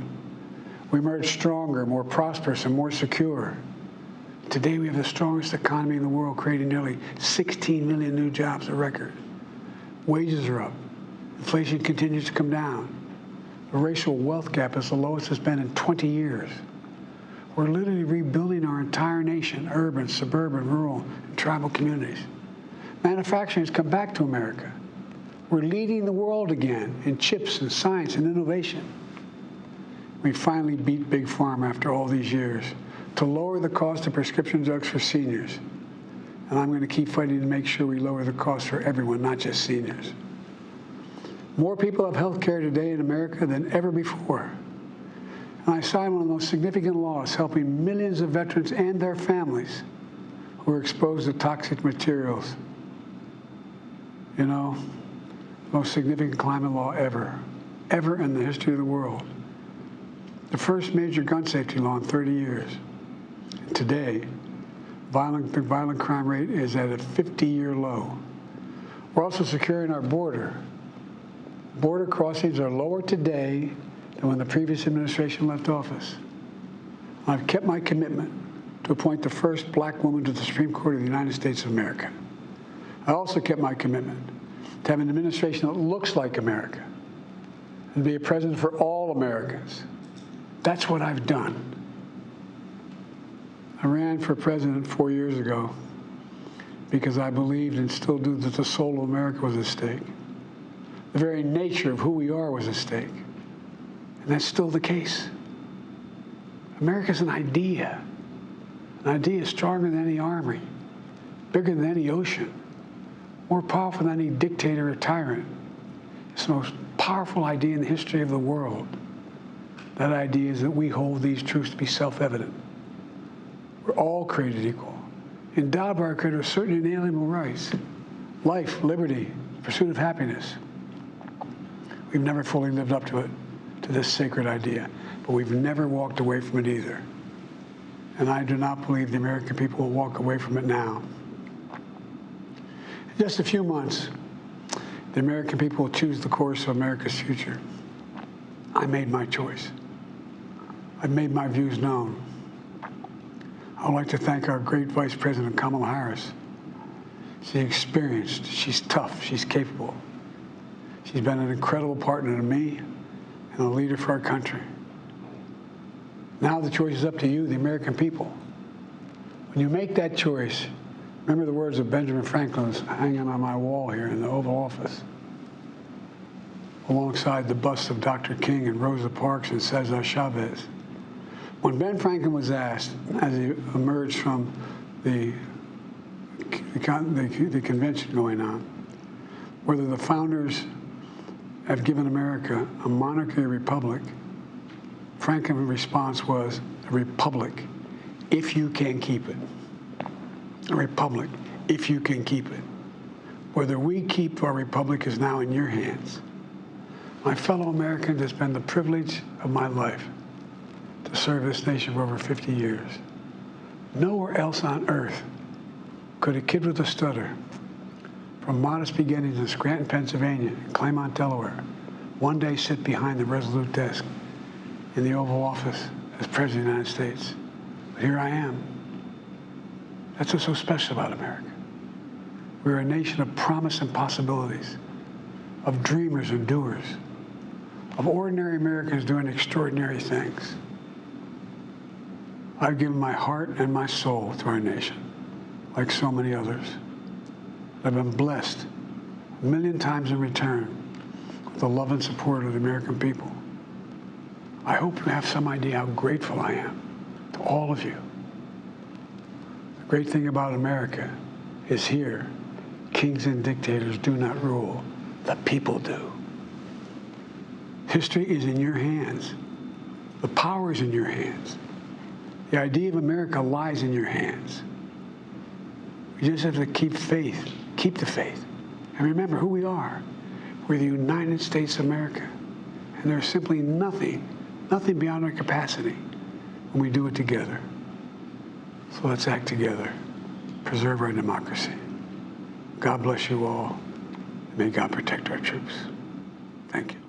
We emerged stronger, more prosperous, and more secure. Today, we have the strongest economy in the world, creating nearly 16 million new jobs, a record. Wages are up. Inflation continues to come down. The racial wealth gap is the lowest it's been in 20 years. We're literally rebuilding our entire nation, urban, suburban, rural, and tribal communities. Manufacturing has come back to America. We're leading the world again in chips and science and innovation. We finally beat Big Pharma after all these years to lower the cost of prescription drugs for seniors. And I'm going to keep fighting to make sure we lower the cost for everyone, not just seniors. More people have health care today in America than ever before. And I signed one of the most significant laws helping millions of veterans and their families We're exposed to toxic materials. You know, most significant climate law ever in the history of the world. The first major gun safety law in 30 years. And today, the violent crime rate is at a 50-year low. We're also securing our border. Border crossings are lower today than when the previous administration left office. I've kept my commitment to appoint the first black woman to the Supreme Court of the United States of America. I also kept my commitment to have an administration that looks like America and be a president for all Americans. That's what I've done. I ran for president 4 years ago because I believed and still do that the soul of America was at stake. The very nature of who we are was at stake. And that's still the case. America's an idea. An idea stronger than any army, bigger than any ocean, more powerful than any dictator or tyrant. It's the most powerful idea in the history of the world. That idea is that we hold these truths to be self-evident. We're all created equal, endowed by our Creator with certain inalienable rights: life, liberty, pursuit of happiness. We've never fully lived up to it, to this sacred idea, but we've never walked away from it either. And I do not believe the American people will walk away from it now. In just a few months, the American people will choose the course of America's future. I made my choice. I've made my views known. I would like to thank our great Vice President Kamala Harris. She's experienced, she's tough, she's capable. She's been an incredible partner to me and a leader for our country. Now the choice is up to you, the American people. When you make that choice, remember the words of Benjamin Franklin hanging on my wall here in the Oval Office, alongside the busts of Dr. King and Rosa Parks and Cesar Chavez. When Ben Franklin was asked, as he emerged from the convention going on, whether the founders have given America a monarchy or republic, Franklin's response was, a republic, if you can keep it. A republic, if you can keep it. Whether we keep our republic is now in your hands. My fellow Americans, it's been the privilege of my life to serve this nation for over 50 years. Nowhere else on earth could a kid with a stutter, from modest beginnings in Scranton, Pennsylvania, and Claymont, Delaware, one day sit behind the resolute desk in the Oval Office as President of the United States. But here I am. That's what's so special about America. We're a nation of promise and possibilities, of dreamers and doers, of ordinary Americans doing extraordinary things. I've given my heart and my soul to our nation, like so many others. I've been blessed a million times in return with the love and support of the American people. I hope you have some idea how grateful I am to all of you. The great thing about America is here, kings and dictators do not rule, the people do. History is in your hands. The power is in your hands. The idea of America lies in your hands. We just have to keep faith, keep the faith, and remember who we are. We're the United States of America, and there's simply nothing beyond our capacity when we do it together. So let's act together, preserve our democracy. God bless you all, and may God protect our troops. Thank you.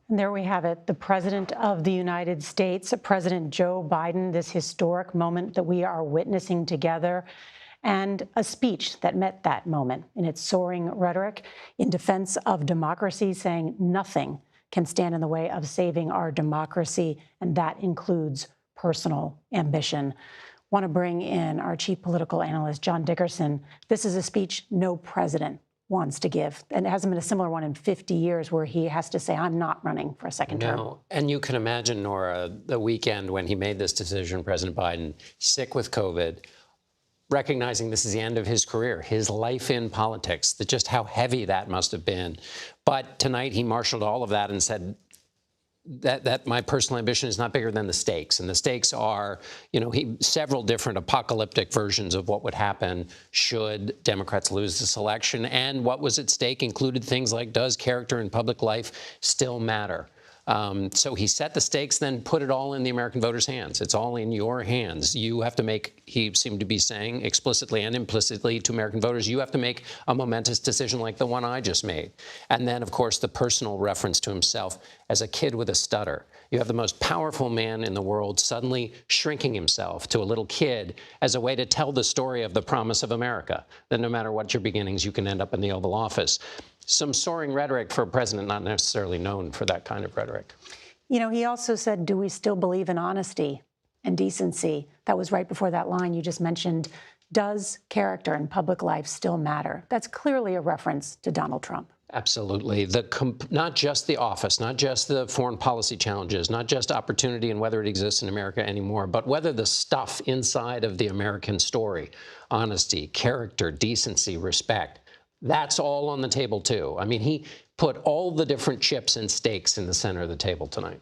And there we have it, the President of the United States, President Joe Biden, this historic moment that we are witnessing together, and a speech that met that moment in its soaring rhetoric in defense of democracy, saying nothing can stand in the way of saving our democracy, and that includes personal ambition. Want to bring in our chief political analyst, John Dickerson. This is a speech no president wants to give, and it hasn't been a similar one in 50 years where he has to say, I'm not running for a second term. No, and you can imagine, Nora, the weekend when he made this decision, President Biden, sick with COVID, recognizing this is the end of his career, his life in politics, just how heavy that must have been. But tonight he marshaled all of that and said, that my personal ambition is not bigger than the stakes. And the stakes are, several different apocalyptic versions of what would happen should Democrats lose this election. And what was at stake included things like, does character in public life still matter? So he set the stakes, then put it all in the American voters' hands. It's all in your hands. You have to make, he seemed to be saying explicitly and implicitly to American voters, you have to make a momentous decision like the one I just made. And then, of course, the personal reference to himself as a kid with a stutter. You have the most powerful man in the world suddenly shrinking himself to a little kid as a way to tell the story of the promise of America, that no matter what your beginnings, you can end up in the Oval Office. Some soaring rhetoric for a president not necessarily known for that kind of rhetoric. He also said, do we still believe in honesty and decency? That was right before that line you just mentioned. Does character in public life still matter? That's clearly a reference to Donald Trump. Absolutely. Not just the office, not just the foreign policy challenges, not just opportunity and whether it exists in America anymore, but whether the stuff inside of the American story, honesty, character, decency, respect, that's all on the table, too. I mean, he put all the different chips and stakes in the center of the table tonight.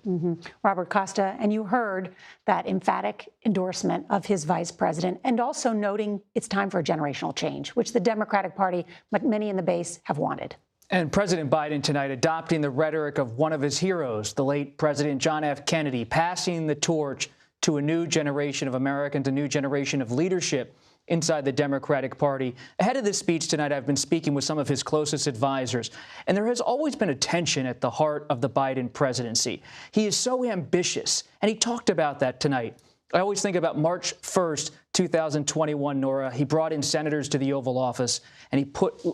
Robert Costa, and you heard that emphatic endorsement of his vice president, and also noting it's time for a generational change, which the Democratic Party, like many in the base, have wanted. And President Biden tonight adopting the rhetoric of one of his heroes, the late President John F. Kennedy, passing the torch to a new generation of Americans, a new generation of leadership inside the Democratic Party. Ahead of this speech tonight, I've been speaking with some of his closest advisors, and there has always been a tension at the heart of the Biden presidency. He is so ambitious, and he talked about that tonight. I always think about March 1st, 2021, Nora. He brought in senators to the Oval Office, and he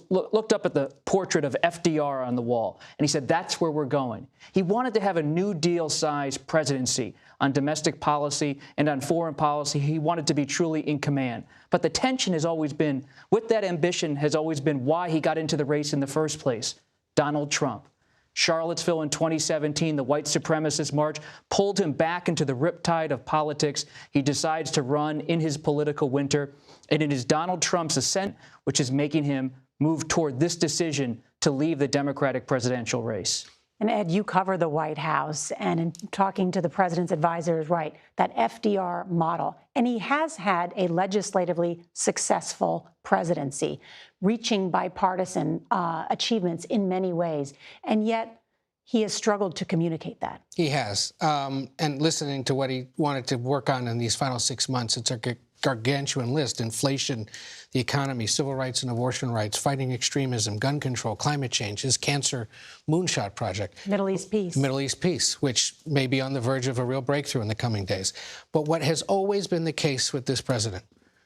looked up at the portrait of FDR on the wall, and he said, that's where we're going. He wanted to have a New Deal-sized presidency on domestic policy and on foreign policy. He wanted to be truly in command. But the tension has always been, with that ambition, has always been why he got into the race in the first place. Donald Trump. Charlottesville in 2017, the white supremacist march pulled him back into the riptide of politics. He decides to run in his political winter. And it is Donald Trump's ascent which is making him move toward this decision to leave the Democratic presidential race. And Ed, you cover the White House, and in talking to the president's advisors, right, that FDR model. And he has had a legislatively successful presidency, reaching bipartisan achievements in many ways. And yet he has struggled to communicate that. He has. And listening to what he wanted to work on in these final 6 months, it's a gargantuan list: inflation, the economy, civil rights and abortion rights, fighting extremism, gun control, climate change, his cancer moonshot project. Middle East peace. Middle East peace, which may be on the verge of a real breakthrough in the coming days. But what has always been the case with this president,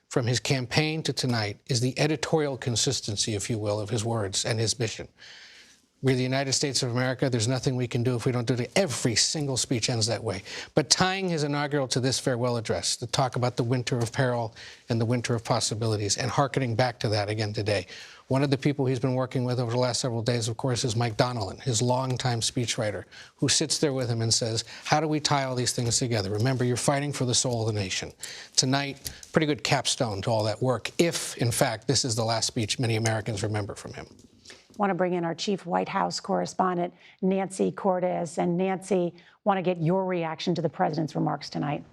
from his campaign to tonight, is the editorial consistency, if you will, of his words and his mission. We're the United States of America. There's nothing we can do if we don't do it. Every single speech ends that way. But tying his inaugural to this farewell address, to talk about the winter of peril and the winter of possibilities, and hearkening back to that again today. One of the people he's been working with over the last several days, of course, is Mike Donnellan, his longtime speechwriter, who sits there with him and says, how do we tie all these things together? Remember, you're fighting for the soul of the nation. Tonight, pretty good capstone to all that work, if, in fact, this is the last speech many Americans remember from him. Want to bring in our chief White House correspondent, Nancy Cordes. And Nancy, want to get your reaction to the president's remarks tonight.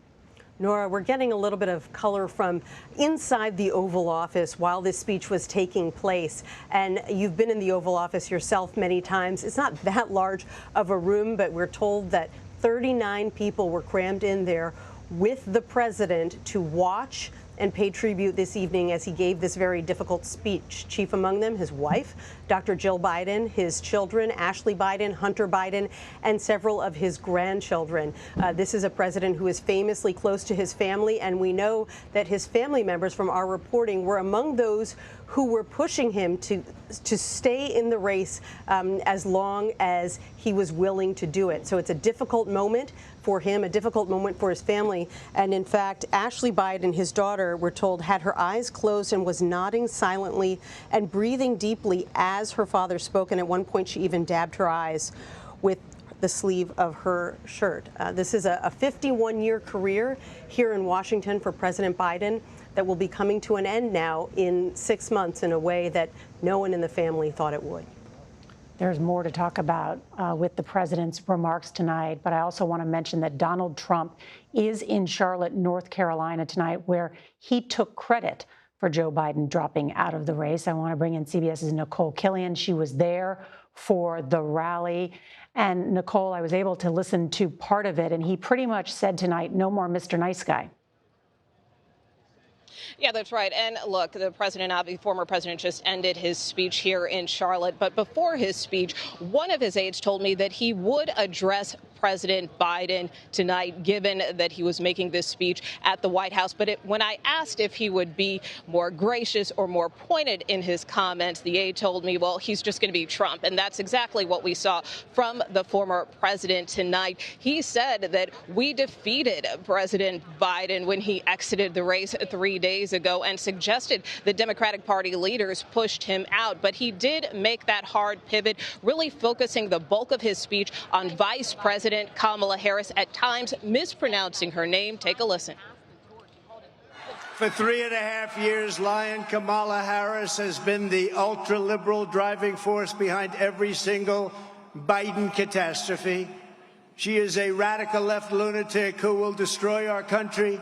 Nora, we're getting a little bit of color from inside the Oval Office while this speech was taking place. And you've been in the Oval Office yourself many times. It's not that large of a room, but we're told that 39 people were crammed in there with the president to watch and pay tribute this evening as he gave this very difficult speech. Chief among them, his wife, Dr. Jill Biden, his children, Ashley Biden, Hunter Biden, and several of his grandchildren. This is a president who is famously close to his family, and we know that his family members, from our reporting, were among those who were pushing him to stay in the race as long as he was willing to do it. So it's a difficult moment for him, a difficult moment for his family. And in fact, Ashley Biden, his daughter, we're told, had her eyes closed and was nodding silently and breathing deeply as her father spoke. And at one point, she even dabbed her eyes with the sleeve of her shirt. This is a 51-year career here in Washington for President Biden that will be coming to an end now in 6 months in a way that no one in the family thought it would. There's more to talk about with the president's remarks tonight, but I also want to mention that Donald Trump is in Charlotte, North Carolina tonight, where he took credit for Joe Biden dropping out of the race. I want to bring in CBS's Nicole Killian. She was there for the rally. And Nicole, I was able to listen to part of it, and he pretty much said tonight, no more Mr. Nice Guy. Yeah, that's right. And look, the former president just ended his speech here in Charlotte. But before his speech, one of his aides told me that he would address President Biden tonight, given that he was making this speech at the White House. But when I asked if he would be more gracious or more pointed in his comments, the aide told me, well, he's just going to be Trump. And that's exactly what we saw from the former president tonight. He said that we defeated President Biden when he exited the race 3 days ago and suggested the Democratic Party leaders pushed him out. But he did make that hard pivot, really focusing the bulk of his speech on Vice President Kamala Harris, at times mispronouncing her name. Take a listen. For 3.5 years, Lion Kamala Harris has been the ultra-liberal driving force behind every single Biden catastrophe. She is a radical left lunatic who will destroy our country.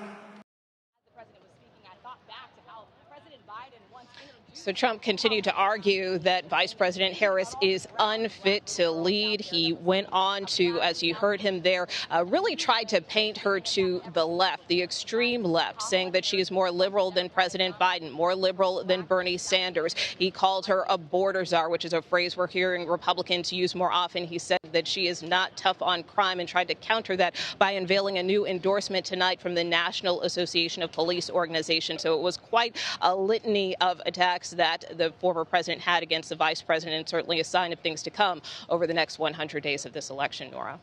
So Trump continued to argue that Vice President Harris is unfit to lead. He went on to, as you heard him there, really tried to paint her to the left, the extreme left, saying that she is more liberal than President Biden, more liberal than Bernie Sanders. He called her a border czar, which is a phrase we're hearing Republicans use more often. He said that she is not tough on crime and tried to counter that by unveiling a new endorsement tonight from the National Association of Police Organizations. So it was quite a litany of attacks that the former president had against the vice president, and certainly a sign of things to come over the next 100 days of this election, Nora.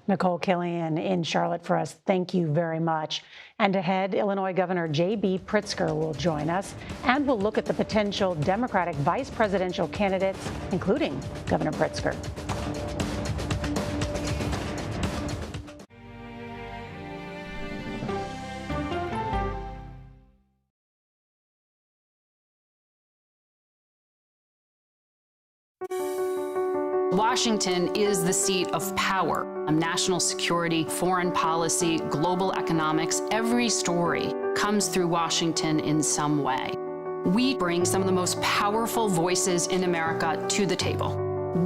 Nicole Killian in Charlotte for us. Thank you very much. And ahead, Illinois Governor J.B. Pritzker will join us, and we'll look at the potential Democratic vice presidential candidates, including Governor Pritzker. Washington is the seat of power. National security, foreign policy, global economics, every story comes through Washington in some way. We bring some of the most powerful voices in America to the table.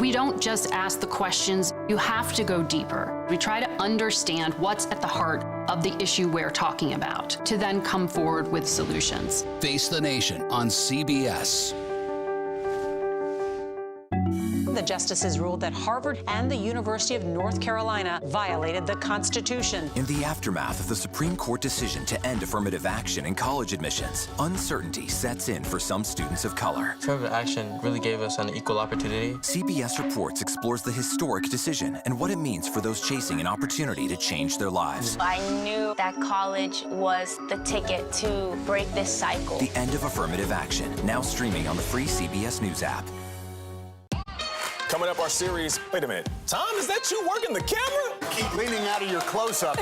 We don't just ask the questions, you have to go deeper. We try to understand what's at the heart of the issue we're talking about, to then come forward with solutions. Face the Nation on CBS. The justices ruled that Harvard and the University of North Carolina violated the Constitution. In the aftermath of the Supreme Court decision to end affirmative action in college admissions, uncertainty sets in for some students of color. Affirmative action really gave us an equal opportunity. CBS Reports explores the historic decision and what it means for those chasing an opportunity to change their lives. I knew that college was the ticket to break this cycle. The end of affirmative action, now streaming on the free CBS News app. Coming up, our series. Wait a minute. Tom, is that you working the camera? Keep leaning out of your close-up.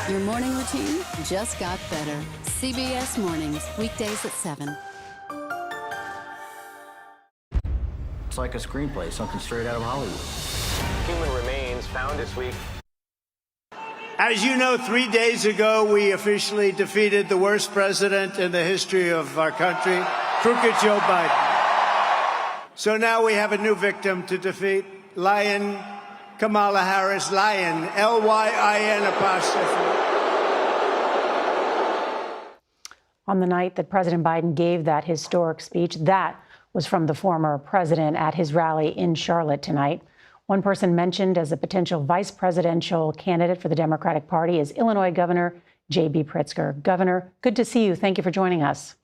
Your morning routine just got better. CBS Mornings, weekdays at 7. It's like a screenplay, something straight out of Hollywood. Human remains found this week. As you know, 3 days ago, we officially defeated the worst president in the history of our country, crooked Joe Biden. So now we have a new victim to defeat, Lion Kamala Harris, Lion, L-Y-I-N apostrophe. On the night that President Biden gave that historic speech, that was from the former president at his rally in Charlotte tonight. One person mentioned as a potential vice presidential candidate for the Democratic Party is Illinois Governor J.B. Pritzker. Governor, good to see you. Thank you for joining us.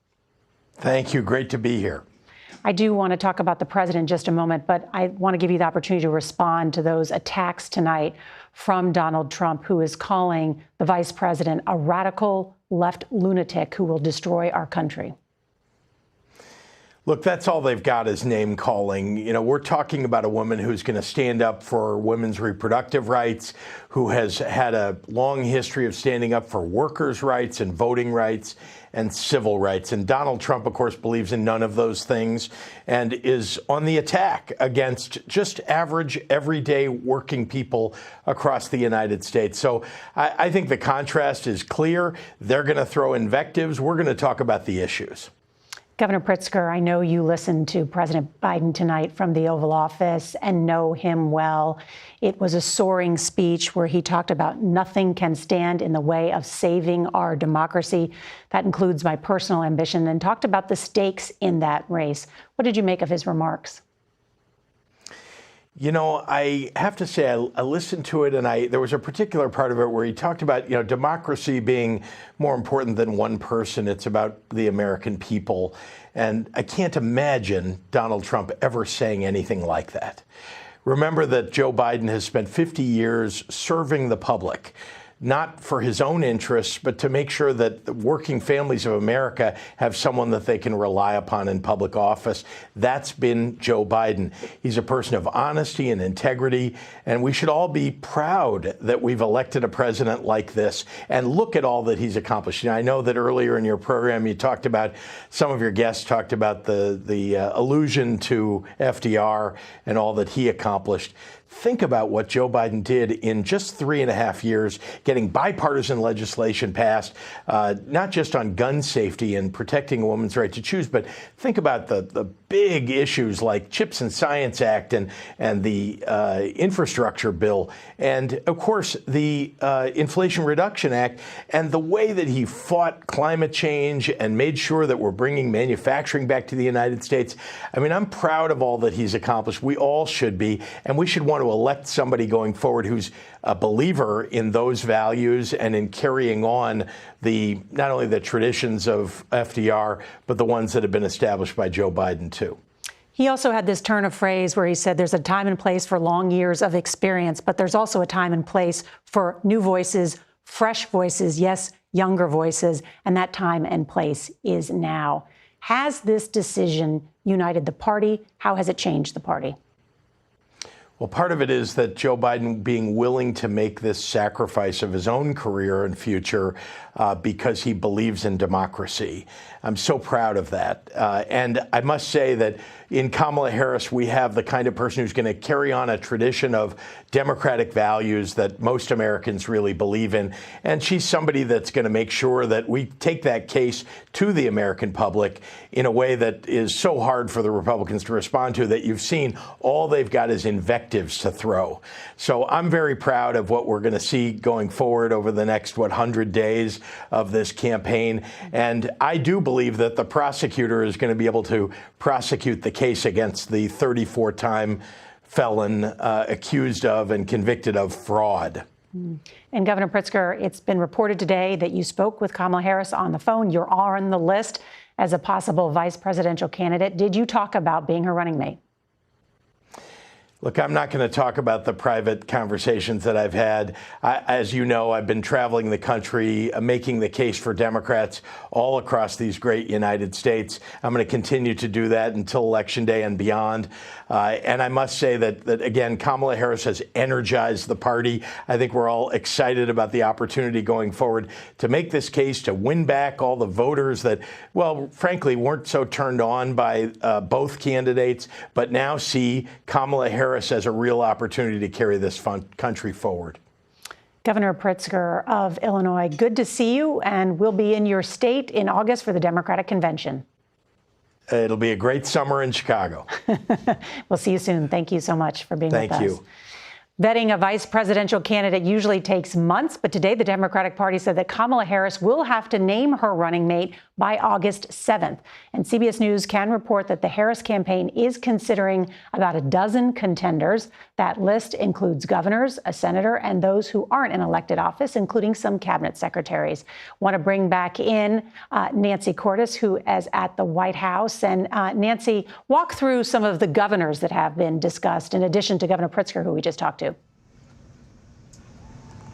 Thank you. Great to be here. I do want to talk about the president in just a moment, but I want to give you the opportunity to respond to those attacks tonight from Donald Trump, who is calling the vice president a radical left lunatic who will destroy our country. Look, that's all they've got is name calling. You know, we're talking about a woman who's going to stand up for women's reproductive rights, who has had a long history of standing up for workers' rights and voting rights and civil rights. And Donald Trump, of course, believes in none of those things and is on the attack against just average, everyday working people across the United States. So I think the contrast is clear. They're going to throw invectives. We're going to talk about the issues. Governor Pritzker, I know you listened to President Biden tonight from the Oval Office and know him well. It was a soaring speech where he talked about nothing can stand in the way of saving our democracy. That includes my personal ambition, and talked about the stakes in that race. What did you make of his remarks? You know, I have to say, I listened to it, and there was a particular part of it where he talked about, you know, democracy being more important than one person. It's about the American people. And I can't imagine Donald Trump ever saying anything like that. Remember that Joe Biden has spent 50 years serving the public, not for his own interests, but to make sure that the working families of America have someone that they can rely upon in public office. That's been Joe Biden. He's a person of honesty and integrity, and we should all be proud that we've elected a president like this and look at all that he's accomplished. You know, I know that earlier in your program you talked about, some of your guests talked about the allusion to FDR and all that he accomplished. Think about what Joe Biden did in just 3.5 years, getting bipartisan legislation passed, not just on gun safety and protecting a woman's right to choose, but think about the big issues like CHIPS and Science Act and the infrastructure bill, and of course the Inflation Reduction Act, and the way that he fought climate change and made sure that we're bringing manufacturing back to the United States. I mean, I'm proud of all that he's accomplished. We all should be, and we should want to elect somebody going forward who's a believer in those values and in carrying on not only the traditions of FDR, but the ones that have been established by Joe Biden, too. He also had this turn of phrase where he said there's a time and place for long years of experience, but there's also a time and place for new voices, fresh voices, yes, younger voices, and that time and place is now. Has this decision united the party? How has it changed the party? Well, part of it is that Joe Biden being willing to make this sacrifice of his own career and future because he believes in democracy. I'm so proud of that. And I must say that in Kamala Harris, we have the kind of person who's going to carry on a tradition of democratic values that most Americans really believe in. And she's somebody that's going to make sure that we take that case to the American public in a way that is so hard for the Republicans to respond to that you've seen all they've got is invectives to throw. So I'm very proud of what we're going to see going forward over the next, 100 days of this campaign. And I do believe that the prosecutor is going to be able to prosecute the case against the 34-time felon accused of and convicted of fraud. And Governor Pritzker, it's been reported today that you spoke with Kamala Harris on the phone. You're on the list as a possible vice presidential candidate. Did you talk about being her running mate? Look, I'm not going to talk about the private conversations that I've had. As you know, I've been traveling the country, making the case for Democrats all across these great United States. I'm going to continue to do that until Election Day and beyond. And I must say that again, Kamala Harris has energized the party. I think we're all excited about the opportunity going forward to make this case, to win back all the voters that, well, frankly, weren't so turned on by both candidates, but now see Kamala Harris as a real opportunity to carry this country forward. Governor Pritzker of Illinois, good to see you, and we'll be in your state in August for the Democratic Convention. It'll be a great summer in Chicago. We'll see you soon. Thank you so much for being with us. Thank you. Vetting a vice presidential candidate usually takes months, but today the Democratic Party said that Kamala Harris will have to name her running mate by August 7th. And CBS News can report that the Harris campaign is considering about a dozen contenders. That list includes governors, a senator, and those who aren't in elected office, including some cabinet secretaries. Want to bring back in Nancy Cordes, who is at the White House. And Nancy, walk through some of the governors that have been discussed, in addition to Governor Pritzker, who we just talked to.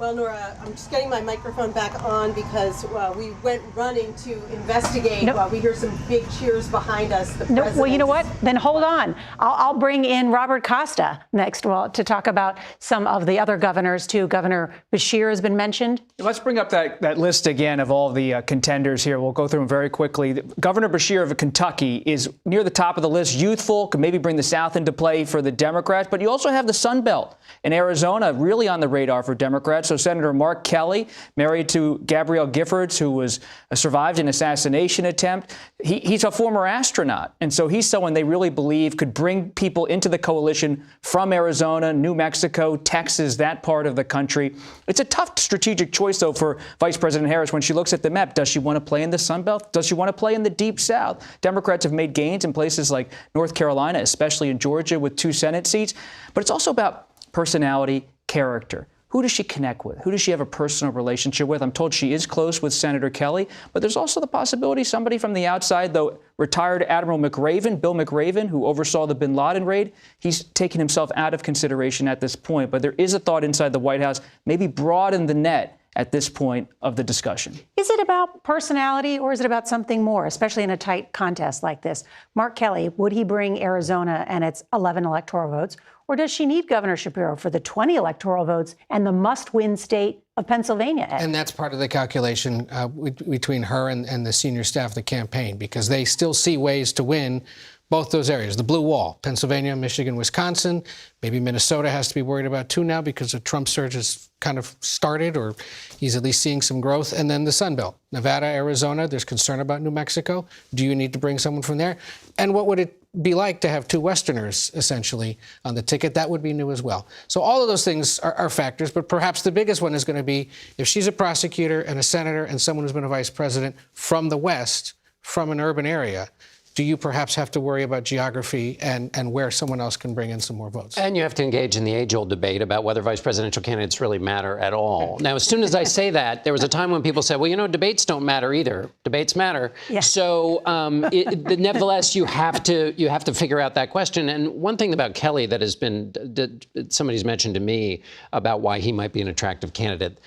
Well, Nora, I'm just getting my microphone back on because we went running to investigate. Nope. We hear some big cheers behind us. Nope. Well, you know what? Then hold on. I'll bring in Robert Costa next to talk about some of the other governors, too. Governor Beshear has been mentioned. Let's bring up that list again of all the contenders here. We'll go through them very quickly. Governor Beshear of Kentucky is near the top of the list. Youthful, could maybe bring the South into play for the Democrats. But you also have the Sun Belt in Arizona, really on the radar for Democrats. So Senator Mark Kelly, married to Gabrielle Giffords, who survived an assassination attempt. He's a former astronaut. And so he's someone they really believe could bring people into the coalition from Arizona, New Mexico, Texas, that part of the country. It's a tough strategic choice, though, for Vice President Harris when she looks at the map. Does she want to play in the Sun Belt? Does she want to play in the Deep South? Democrats have made gains in places like North Carolina, especially in Georgia, with 2 Senate seats. But it's also about personality, character. Who does she connect with? Who does she have a personal relationship with? I'm told she is close with Senator Kelly, but there's also the possibility somebody from the outside, though retired Admiral McRaven, Bill McRaven, who oversaw the bin Laden raid, he's taken himself out of consideration at this point. But there is a thought inside the White House, maybe broaden the net at this point of the discussion. Is it about personality or is it about something more, especially in a tight contest like this? Mark Kelly, would he bring Arizona and its 11 electoral votes? Or does she need Governor Shapiro for the 20 electoral votes and the must-win state of Pennsylvania? And that's part of the calculation between her and the senior staff of the campaign, because they still see ways to win both those areas. The blue wall, Pennsylvania, Michigan, Wisconsin. Maybe Minnesota has to be worried about too now because the Trump surge has kind of started, or he's at least seeing some growth. And then the Sun Belt, Nevada, Arizona. There's concern about New Mexico. Do you need to bring someone from there? And what would it be like to have 2 Westerners, essentially, on the ticket? That would be new as well. So all of those things are factors, but perhaps the biggest one is going to be if she's a prosecutor and a senator and someone who's been a vice president from the West, from an urban area, do you perhaps have to worry about geography and where someone else can bring in some more votes? And you have to engage in the age-old debate about whether vice presidential candidates really matter at all. Now, as soon as I say that, there was a time when people said, well, you know, debates don't matter either. Debates matter. Yeah. So nevertheless, you have to figure out that question. And one thing about Kelly that has been, somebody's mentioned to me about why he might be an attractive candidate,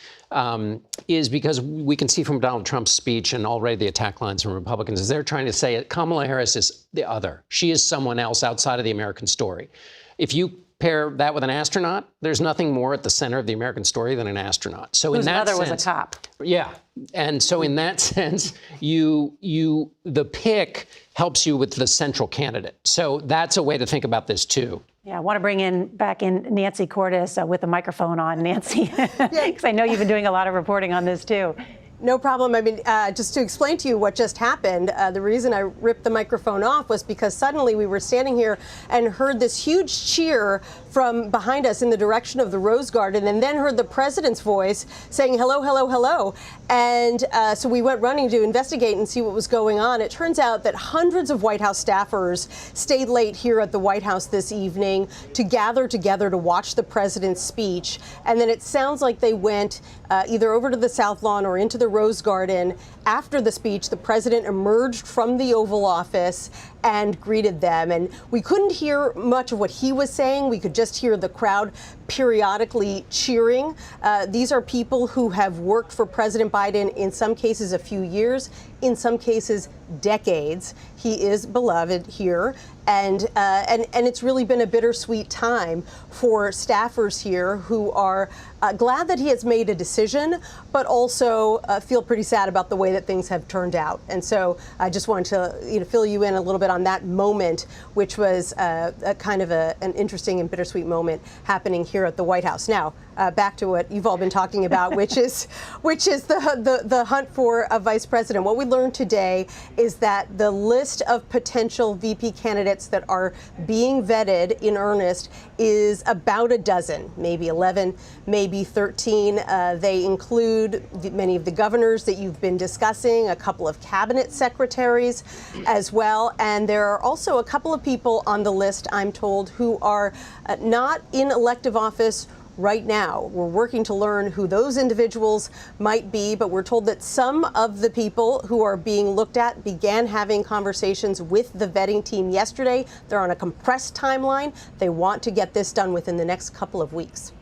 is because we can see from Donald Trump's speech and already the attack lines from Republicans is they're trying to say Kamala Harris is the other. She is someone else outside of the American story. If you pair that with an astronaut, there's nothing more at the center of the American story than an astronaut. So whose in that mother sense, was a cop. Yeah. And so in that sense, the pick helps you with the central candidate. So that's a way to think about this, too. Yeah, I want to bring back in Nancy Cordes with the microphone on, Nancy, because I know you've been doing a lot of reporting on this, too. No problem. I mean, just to explain to you what just happened, the reason I ripped the microphone off was because suddenly we were standing here and heard this huge cheer from behind us in the direction of the Rose Garden, and then heard the president's voice saying, hello, hello, hello. And so we went running to investigate and see what was going on. It turns out that hundreds of White House staffers stayed late here at the White House this evening to gather together to watch the president's speech. And then it sounds like they went either over to the South Lawn or into the Rose Garden. After the speech, the president emerged from the Oval Office and greeted them. And we couldn't hear much of what he was saying. We could just hear the crowd periodically cheering. These are people who have worked for President Biden, in some cases a few years, in some cases decades. He is beloved here. And it's really been a bittersweet time for staffers here who are glad that he has made a decision, but also feel pretty sad about the way that things have turned out. And so I just wanted to fill you in a little bit on that moment, which was a kind of an interesting and bittersweet moment happening here at the White House. Now, back to what you've all been talking about, which is the hunt for a vice president. What we learned today is that the list of potential VP candidates that are being vetted in earnest is about a dozen, maybe 11, maybe 13. They include many of the governors that you've been discussing, a couple of cabinet secretaries as well. And there are also a couple of people on the list, I'm told, who are not in elective office right now. We're working to learn who those individuals might be, but we're told that some of the people who are being looked at began having conversations with the vetting team yesterday. They're on a compressed timeline. They want to get this done within the next couple of weeks.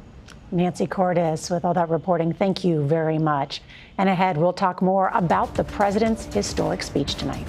Nancy Cordes with all that reporting. Thank you very much. And ahead, we'll talk more about the president's historic speech tonight.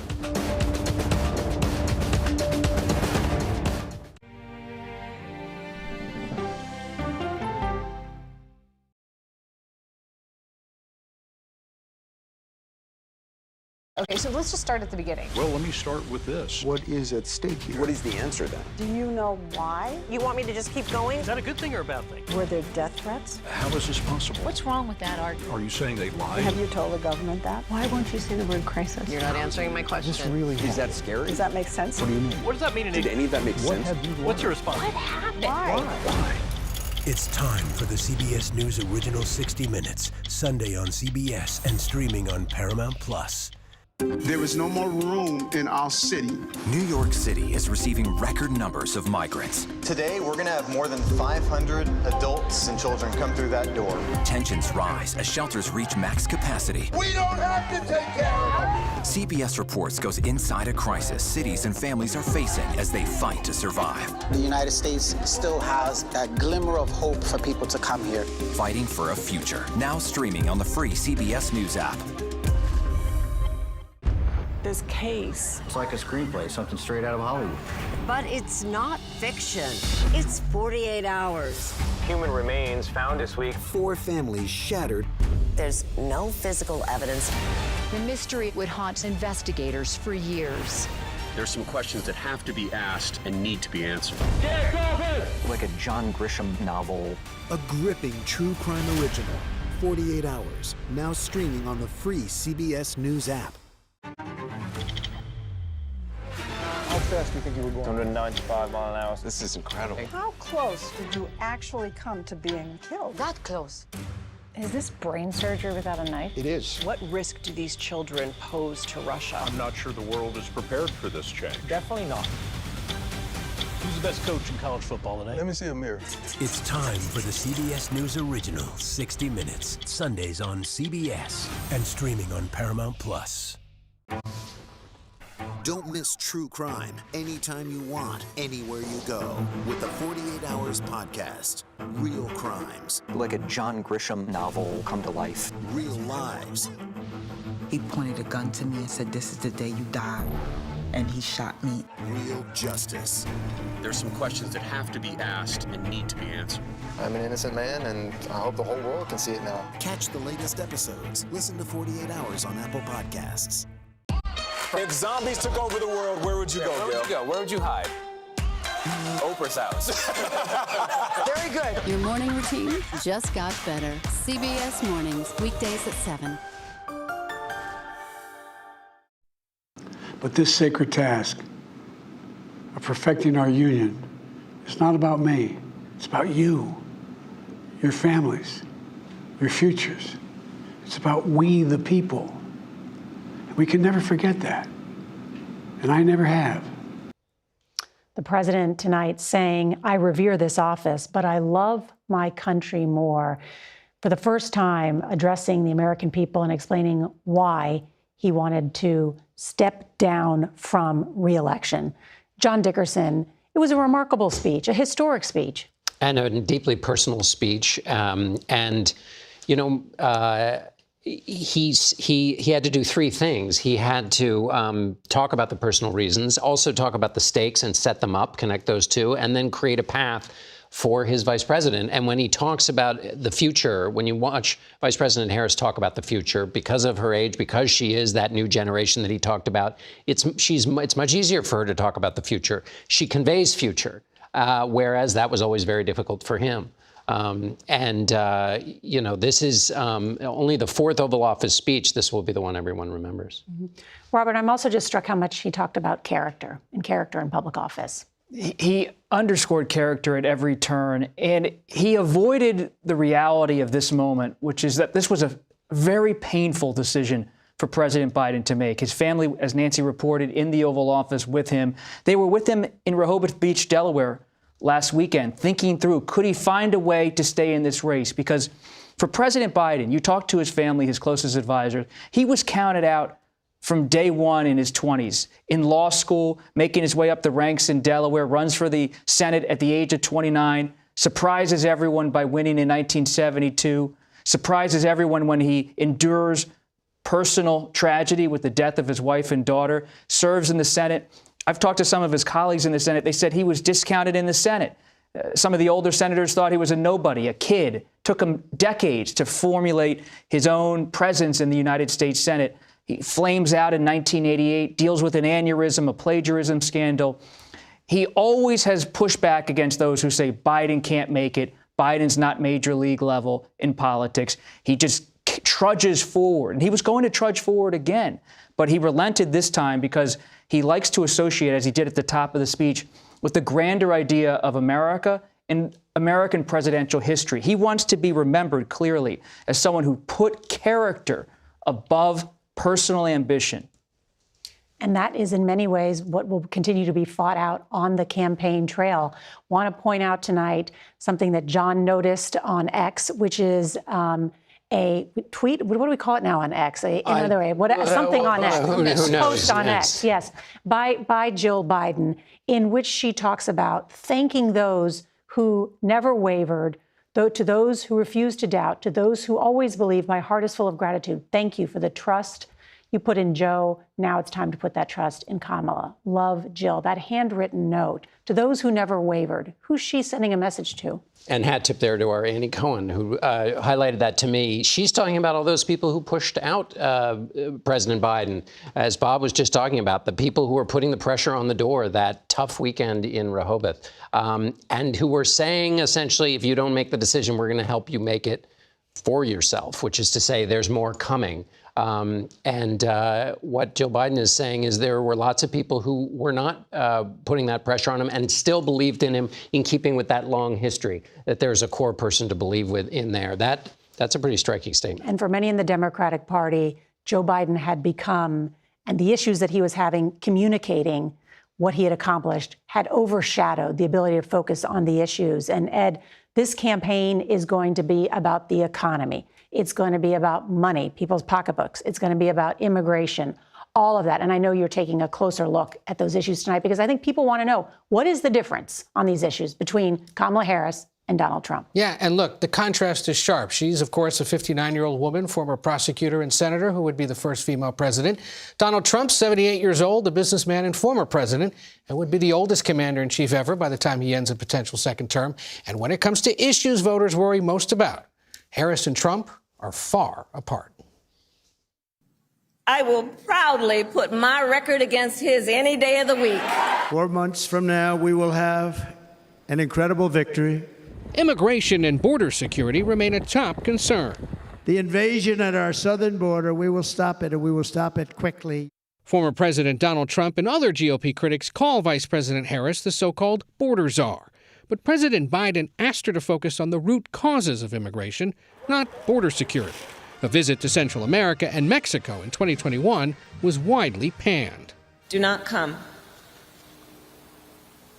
Okay, so let's just start at the beginning. Well, let me start with this. What is at stake here? What is the answer then? Do you know why? You want me to just keep going? Is that a good thing or a bad thing? Were there death threats? How is this possible? What's wrong with that argument? Are you saying they lied? Have you told the government that? Why won't you say the word crisis? You're not answering my question. Is that scary? Does that make sense? What do you mean? What does that mean in Did any of that make sense? What's your response? What happened? Why? It's time for the CBS News Original 60 Minutes, Sunday on CBS and streaming on Paramount+. There is no more room in our city. New York City is receiving record numbers of migrants. Today, we're going to have more than 500 adults and children come through that door. Tensions rise as shelters reach max capacity. We don't have to take care of them. CBS Reports goes inside a crisis cities and families are facing as they fight to survive. The United States still has that glimmer of hope for people to come here. Fighting for a future. Now streaming on the free CBS News app. This case. It's like a screenplay, something straight out of Hollywood. But it's not fiction. It's 48 hours. Human remains found this week. 4 families shattered. There's no physical evidence. The mystery would haunt investigators for years. There's some questions that have to be asked and need to be answered. Like a John Grisham novel. A gripping true crime original. 48 hours. Now streaming on the free CBS News app. How fast do you think you were going? 195 miles an hour. This is incredible. How close did you actually come to being killed? That close. Is this brain surgery without a knife? It is. What risk do these children pose to Russia? I'm not sure the world is prepared for this change. Definitely not. Who's the best coach in college football today? Let me see a mirror. It's time for the CBS News Original 60 Minutes, Sundays on CBS and streaming on Paramount+. Don't miss true crime anytime you want, anywhere you go, with the 48 Hours podcast. Real crimes. Like a John Grisham novel come to life. Real lives. He pointed a gun to me and said, "This is the day you die." And he shot me. Real justice. There's some questions that have to be asked and need to be answered. I'm an innocent man, and I hope the whole world can see it now. Catch the latest episodes. Listen to 48 Hours on Apple Podcasts. If zombies took over the world, where would you go, Gil? Where would you go? Where would you hide? Oprah's house. Very good. Your morning routine just got better. CBS Mornings, weekdays at 7. But this sacred task of perfecting our union is not about me. It's about you, your families, your futures. It's about we, the people. And we can never forget that. And I never have. The president tonight saying, "I revere this office, but I love my country more." For the first time, addressing the American people and explaining why he wanted to step down from reelection. John Dickerson, it was a remarkable speech, a historic speech. And a deeply personal speech. He had to do 3 things. He had to talk about the personal reasons, also talk about the stakes and set them up, connect those two, and then create a path for his vice president. And when he talks about the future, when you watch Vice President Harris talk about the future, because of her age, because she is that new generation that he talked about, it's much easier for her to talk about the future. She conveys future, whereas that was always very difficult for him. This is only the 4th Oval Office speech. This will be the one everyone remembers. Mm-hmm. Robert, I'm also just struck how much he talked about character in public office. He underscored character at every turn, and he avoided the reality of this moment, which is that this was a very painful decision for President Biden to make. His family, as Nancy reported, in the Oval Office with him. They were with him in Rehoboth Beach, Delaware, last weekend, thinking through, could he find a way to stay in this race? Because for President Biden, you talk to his family, his closest advisors, he was counted out from day one in his 20s, in law school, making his way up the ranks in Delaware, runs for the Senate at the age of 29, surprises everyone by winning in 1972, surprises everyone when he endures personal tragedy with the death of his wife and daughter, serves in the Senate. I've talked to some of his colleagues in the Senate. They said he was discounted in the Senate. Some of the older senators thought he was a nobody, a kid. Took him decades to formulate his own presence in the United States Senate. He flames out in 1988, deals with an aneurysm, a plagiarism scandal. He always has pushed back against those who say Biden can't make it. Biden's not major league level in politics. He just trudges forward. And he was going to trudge forward again. But he relented this time because he likes to associate, as he did at the top of the speech, with the grander idea of America and American presidential history. He wants to be remembered clearly as someone who put character above personal ambition. And that is in many ways what will continue to be fought out on the campaign trail. Want to point out tonight something that John noticed on X, which is a tweet. What do we call it now on X? Another way, something on X. Who knows? Post on X, yes, by Jill Biden, in which she talks about thanking those who never wavered, to those who refused to doubt, to those who always believed. My heart is full of gratitude. Thank you for the trust you put in Joe. Now it's time to put that trust in Kamala. Love, Jill. That handwritten note to those who never wavered. Who's she sending a message to? And hat tip there to our Annie Cohen, who highlighted that to me. She's talking about all those people who pushed out President Biden, as Bob was just talking about, the people who were putting the pressure on the door that tough weekend in Rehoboth, and who were saying, essentially, if you don't make the decision, we're going to help you make it for yourself, which is to say there's more coming. And what Joe Biden is saying is there were lots of people who were not putting that pressure on him and still believed in him, in keeping with that long history, that there's a core person to believe with in there. That's a pretty striking statement. And for many in the Democratic Party, Joe Biden had become, and the issues that he was having communicating what he had accomplished had overshadowed the ability to focus on the issues. And Ed, this campaign is going to be about the economy. It's going to be about money, people's pocketbooks. It's going to be about immigration, all of that. And I know you're taking a closer look at those issues tonight because I think people want to know, what is the difference on these issues between Kamala Harris and Donald Trump? Yeah, and look, the contrast is sharp. She's, of course, a 59-year-old woman, former prosecutor and senator who would be the first female president. Donald Trump, 78 years old, a businessman and former president, and would be the oldest commander-in-chief ever by the time he ends a potential second term. And when it comes to issues voters worry most about, Harris and Trump are far apart. I will proudly put my record against his any day of the week. 4 months from now, we will have an incredible victory. Immigration and border security remain a top concern. The invasion at our southern border, we will stop it, and we will stop it quickly. Former President Donald Trump and other GOP critics call Vice President Harris the so-called border czar. But President Biden asked her to focus on the root causes of immigration, not border security. A visit to Central America and Mexico in 2021 was widely panned. Do not come.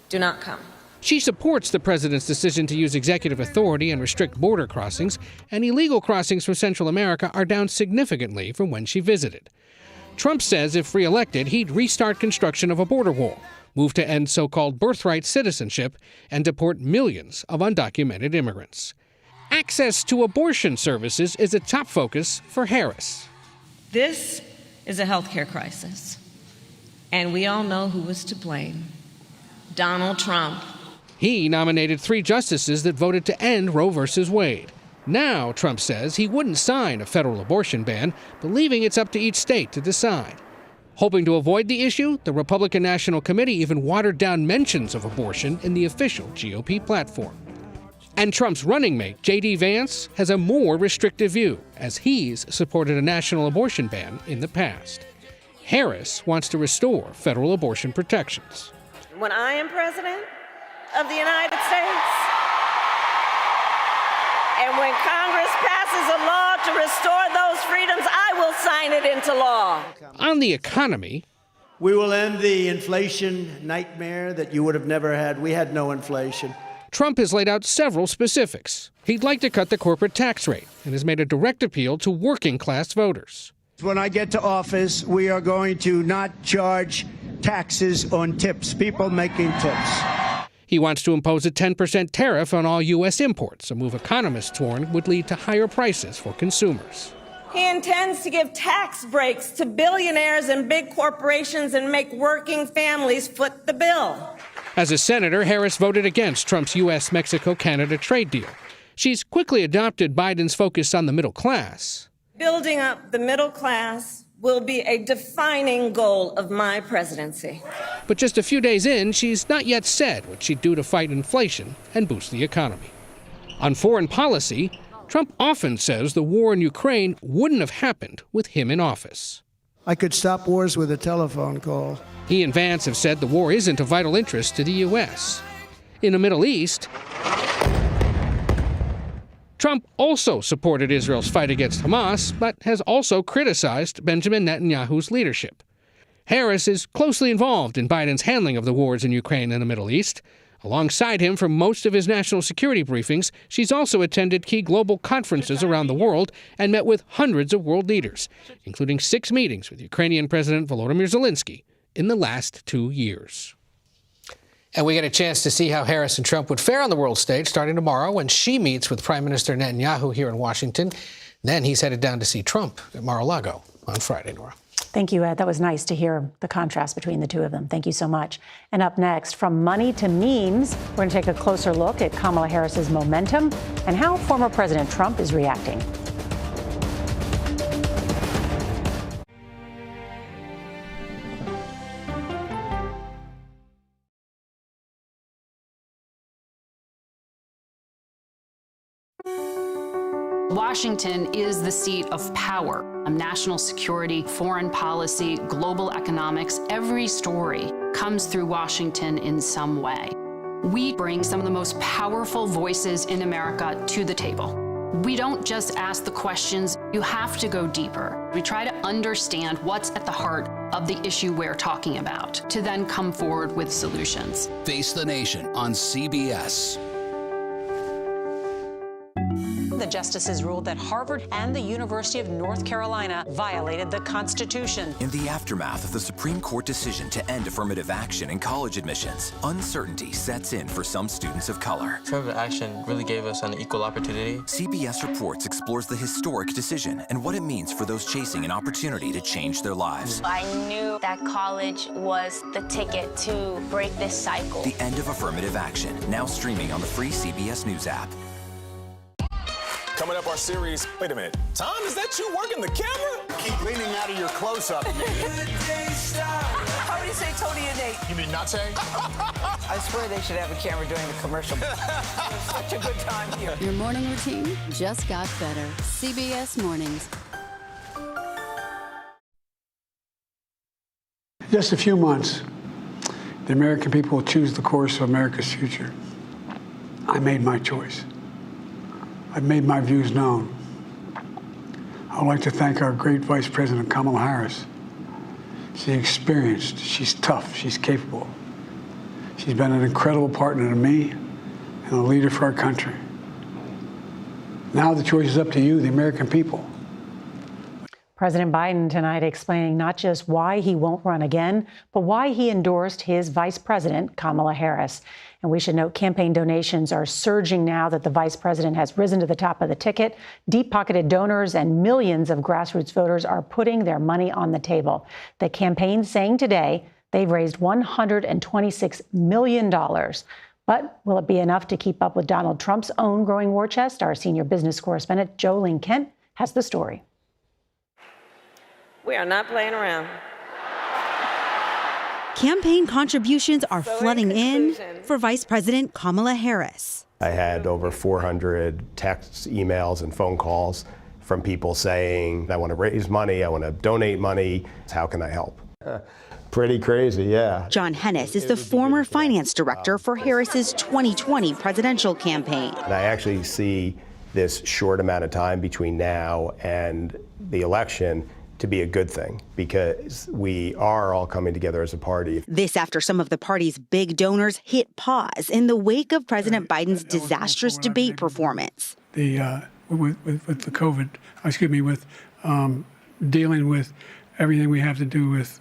Do not come. She supports the president's decision to use executive authority and restrict border crossings, and illegal crossings from Central America are down significantly from when she visited. Trump says if reelected, he'd restart construction of a border wall, move to end so-called birthright citizenship, and deport millions of undocumented immigrants. Access to abortion services is a top focus for Harris. This is a healthcare crisis, and we all know who was to blame. Donald Trump. He nominated 3 justices that voted to end Roe v. Wade. Now, Trump says he wouldn't sign a federal abortion ban, believing it's up to each state to decide. Hoping to avoid the issue, the Republican National Committee even watered down mentions of abortion in the official GOP platform. And Trump's running mate, J.D. Vance, has a more restrictive view, as he's supported a national abortion ban in the past. Harris wants to restore federal abortion protections. When I am president of the United States, and when Congress passes a law to restore those freedoms, I will sign it into law. On the economy, we will end the inflation nightmare that you would have never had. We had no inflation. Trump has laid out several specifics. He'd like to cut the corporate tax rate and has made a direct appeal to working-class voters. When I get to office, we are going to not charge taxes on tips, people making tips. He wants to impose a 10% tariff on all U.S. imports, a move economists warn would lead to higher prices for consumers. He intends to give tax breaks to billionaires and big corporations and make working families foot the bill. As a senator, Harris voted against Trump's U.S.-Mexico-Canada trade deal. She's quickly adopted Biden's focus on the middle class. Building up the middle class will be a defining goal of my presidency. But just a few days in, she's not yet said what she'd do to fight inflation and boost the economy. On foreign policy, Trump often says the war in Ukraine wouldn't have happened with him in office. I could stop wars with a telephone call. He and Vance have said the war isn't of vital interest to the U.S. In the Middle East, Trump also supported Israel's fight against Hamas, but has also criticized Benjamin Netanyahu's leadership. Harris is closely involved in Biden's handling of the wars in Ukraine and the Middle East. Alongside him for most of his national security briefings, she's also attended key global conferences around the world and met with hundreds of world leaders, including 6 meetings with Ukrainian President Volodymyr Zelensky in the last 2 years. And we get a chance to see how Harris and Trump would fare on the world stage starting tomorrow when she meets with Prime Minister Netanyahu here in Washington. Then he's headed down to see Trump at Mar-a-Lago on Friday, Nora. Thank you, Ed. That was nice to hear the contrast between the two of them. Thank you so much. And up next, from money to memes, we're going to take a closer look at Kamala Harris's momentum and how former President Trump is reacting. Washington is the seat of power. National security, foreign policy, global economics, every story comes through Washington in some way. We bring some of the most powerful voices in America to the table. We don't just ask the questions, you have to go deeper. We try to understand what's at the heart of the issue we're talking about, to then come forward with solutions. Face the Nation on CBS. The justices ruled that Harvard and the University of North Carolina violated the Constitution. In the aftermath of the Supreme Court decision to end affirmative action in college admissions, uncertainty sets in for some students of color. Affirmative action really gave us an equal opportunity. CBS Reports explores the historic decision and what it means for those chasing an opportunity to change their lives. I knew that college was the ticket to break this cycle. The end of affirmative action, now streaming on the free CBS News app. Coming up, our series. Wait a minute. Tom, is that you working the camera? Keep leaning out of your close-up. How do you say Tony and Nate? You mean not say? I swear they should have a camera during the commercial. Such a good time here. Your morning routine just got better. CBS Mornings. Just a few months, the American people will choose the course of America's future. I made my choice. I've made my views known. I would like to thank our great Vice President Kamala Harris. She's experienced, she's tough, she's capable. She's been an incredible partner to me and a leader for our country. Now the choice is up to you, the American people. President Biden tonight explaining not just why he won't run again, but why he endorsed his Vice President, Kamala Harris. And we should note campaign donations are surging now that the vice president has risen to the top of the ticket. Deep-pocketed donors and millions of grassroots voters are putting their money on the table. The campaign saying today they've raised $126 million. But will it be enough to keep up with Donald Trump's own growing war chest? Our senior business correspondent, Jolene Kent, has the story. We are not playing around. Campaign contributions are flooding in for Vice President Kamala Harris. I had over 400 texts, emails, and phone calls from people saying, I want to raise money, I want to donate money, how can I help? Pretty crazy, yeah. John Hennis is the former finance director for Harris's 2020 presidential campaign. And I actually see this short amount of time between now and the election to be a good thing, because we are all coming together as a party. This after some of the party's big donors hit pause in the wake of President Biden's disastrous debate performance. With the COVID, with dealing with everything we have to do with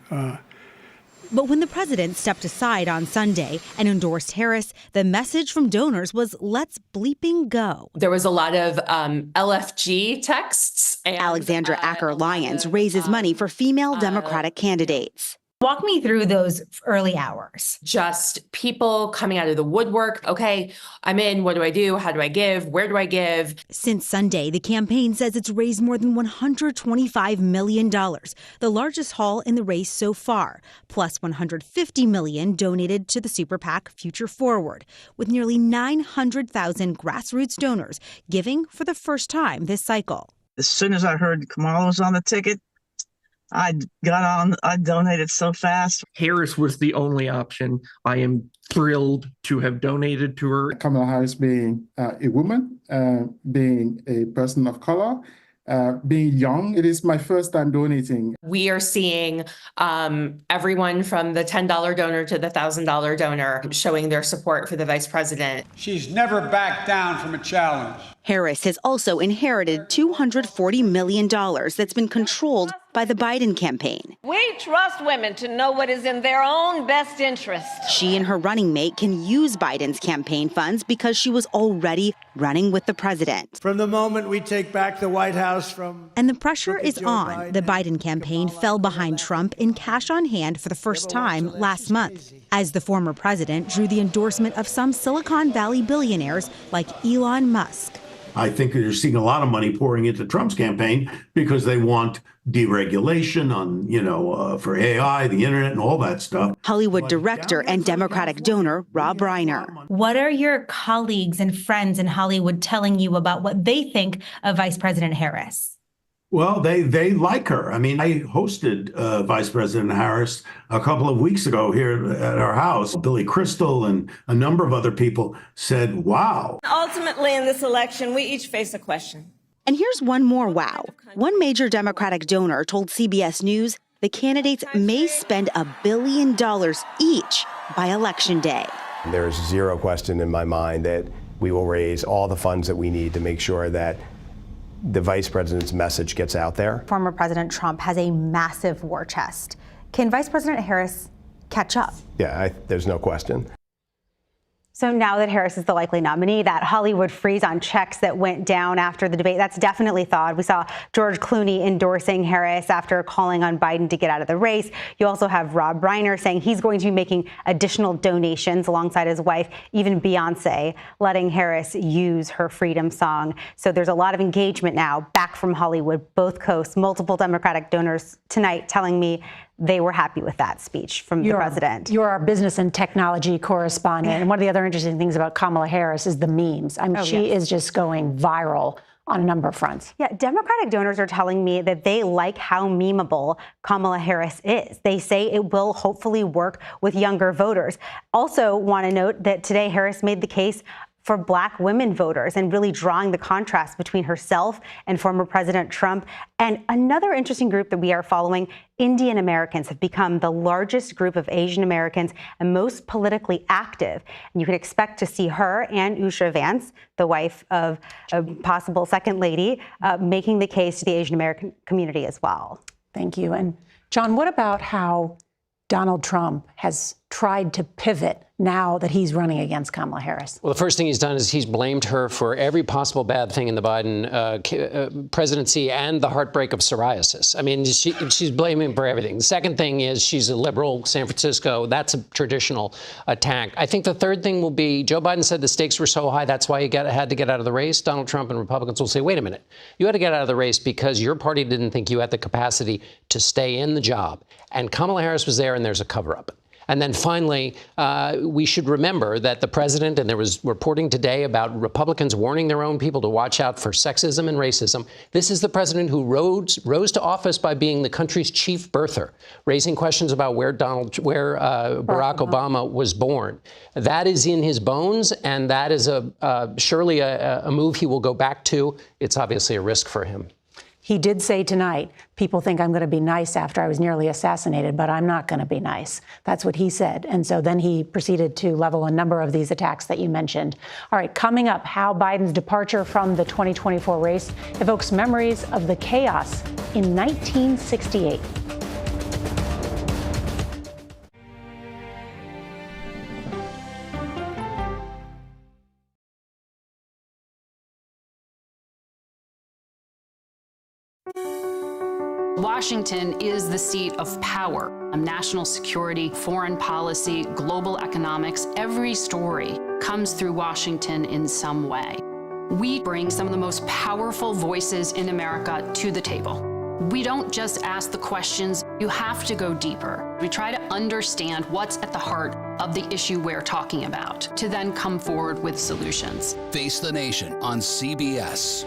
But when the president stepped aside on Sunday and endorsed Harris, the message from donors was, let's bleeping go. There was a lot of LFG texts. And, Alexandra Acker-Lyons raises money for female Democratic candidates. Walk me through those early hours. Just people coming out of the woodwork. Okay, I'm in. What do I do? How do I give? Where do I give? Since Sunday, the campaign says it's raised more than $125 million, the largest haul in the race so far, plus $150 million donated to the super PAC Future Forward, with nearly 900,000 grassroots donors giving for the first time this cycle. As soon as I heard Kamala was on the ticket, I donated so fast. Harris was the only option. I am thrilled to have donated to her. Kamala Harris being a woman, being a person of color, being young, it is my first time donating. We are seeing everyone from the $10 donor to the $1,000 donor showing their support for the vice president. She's never backed down from a challenge. Harris has also inherited $240 million that's been controlled by the Biden campaign. We trust women to know what is in their own best interest. She and her running mate can use Biden's campaign funds because she was already running with the president. From the moment we take back the White House from... And the pressure is on. The Biden campaign fell behind Trump in cash on hand for the first time last month, as the former president drew the endorsement of some Silicon Valley billionaires like Elon Musk. I think you're seeing a lot of money pouring into Trump's campaign because they want deregulation on, for AI, the internet, and all that stuff. Hollywood director and Democratic donor Rob Reiner. What are your colleagues and friends in Hollywood telling you about what they think of Vice President Harris? Well, they like her. I mean, I hosted Vice President Harris a couple of weeks ago here at our house. Billy Crystal and a number of other people said, wow. Ultimately, in this election, we each face a question. And here's one more wow. One major Democratic donor told CBS News the candidates may spend $1 billion each by Election Day. There's zero question in my mind that we will raise all the funds that we need to make sure that the vice president's message gets out there. Former President Trump has a massive war chest. Can Vice President Harris catch up? Yeah, there's no question. So now that Harris is the likely nominee, that Hollywood freeze on checks that went down after the debate, that's definitely thawed. We saw George Clooney endorsing Harris after calling on Biden to get out of the race. You also have Rob Reiner saying he's going to be making additional donations alongside his wife, even Beyonce, letting Harris use her freedom song. So there's a lot of engagement now back from Hollywood, both coasts, multiple Democratic donors tonight telling me they were happy with that speech from the president. You're our business and technology correspondent. And one of the other interesting things about Kamala Harris is the memes. I mean, she is just going viral on a number of fronts. Yeah, Democratic donors are telling me that they like how memeable Kamala Harris is. They say it will hopefully work with younger voters. Also want to note that today Harris made the case for Black women voters and really drawing the contrast between herself and former President Trump. And another interesting group that we are following, Indian Americans have become the largest group of Asian Americans and most politically active. And you can expect to see her and Usha Vance, the wife of a possible second lady, making the case to the Asian American community as well. Thank you. And John, what about how Donald Trump has tried to pivot now that he's running against Kamala Harris? Well, the first thing he's done is he's blamed her for every possible bad thing in the Biden presidency and the heartbreak of psoriasis. I mean, she's blaming him for everything. The second thing is she's a liberal, San Francisco. That's a traditional attack. I think the third thing will be Joe Biden said the stakes were so high, that's why he had to get out of the race. Donald Trump and Republicans will say, wait a minute, you had to get out of the race because your party didn't think you had the capacity to stay in the job. And Kamala Harris was there, and there's a cover-up. And then finally, we should remember that the president, and there was reporting today about Republicans warning their own people to watch out for sexism and racism. This is the president who rose to office by being the country's chief birther, raising questions about where Barack Obama was born. That is in his bones, and that is surely a move he will go back to. It's obviously a risk for him. He did say tonight, people think I'm going to be nice after I was nearly assassinated, but I'm not going to be nice. That's what he said. And so then he proceeded to level a number of these attacks that you mentioned. All right, coming up, how Biden's departure from the 2024 race evokes memories of the chaos in 1968. Washington is the seat of power. National security, foreign policy, global economics, every story comes through Washington in some way. We bring some of the most powerful voices in America to the table. We don't just ask the questions, you have to go deeper. We try to understand what's at the heart of the issue we're talking about, to then come forward with solutions. Face the Nation on CBS.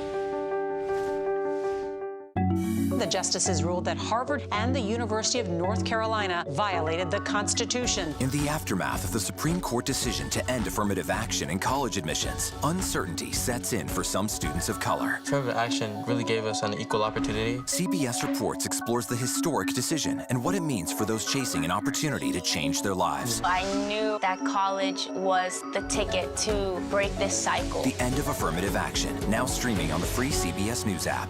The justices ruled that Harvard and the University of North Carolina violated the Constitution. In the aftermath of the Supreme Court decision to end affirmative action in college admissions, uncertainty sets in for some students of color. Affirmative action really gave us an equal opportunity. CBS Reports explores the historic decision and what it means for those chasing an opportunity to change their lives. I knew that college was the ticket to break this cycle. The end of affirmative action, now streaming on the free CBS News app.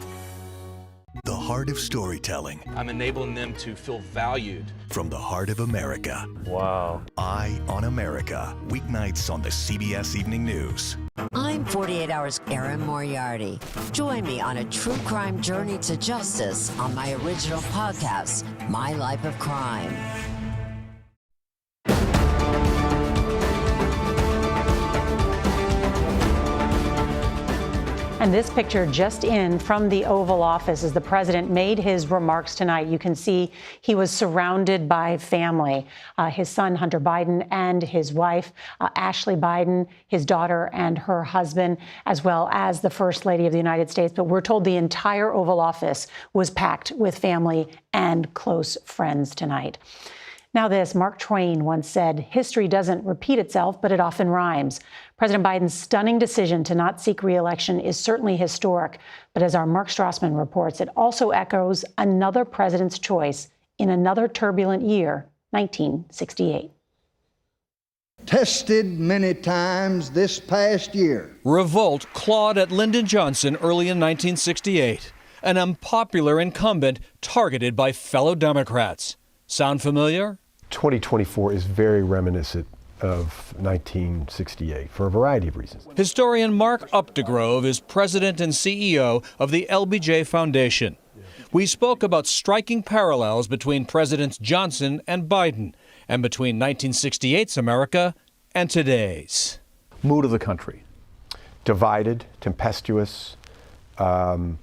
The heart of storytelling. I'm enabling them to feel valued. From the heart of America. Wow. Eye on America. Weeknights on the CBS Evening News. I'm 48 Hours Erin Moriarty. Join me on a true crime journey to justice on my original podcast, My Life of Crime. And this picture just in from the Oval Office as the president made his remarks tonight. You can see he was surrounded by family. His son, Hunter Biden, and his wife, Ashley Biden, his daughter and her husband, as well as the First Lady of the United States. But we're told the entire Oval Office was packed with family and close friends tonight. Now this, Mark Twain once said, history doesn't repeat itself, but it often rhymes. President Biden's stunning decision to not seek re-election is certainly historic. But as our Mark Strassman reports, it also echoes another president's choice in another turbulent year, 1968. Tested many times this past year. Revolt clawed at Lyndon Johnson early in 1968, an unpopular incumbent targeted by fellow Democrats. Sound familiar? 2024 is very reminiscent of 1968 for a variety of reasons. Historian Mark Updegrove is president and CEO of the LBJ Foundation. We spoke about striking parallels between Presidents Johnson and Biden and between 1968's America and today's. Mood of the country. Divided, tempestuous, a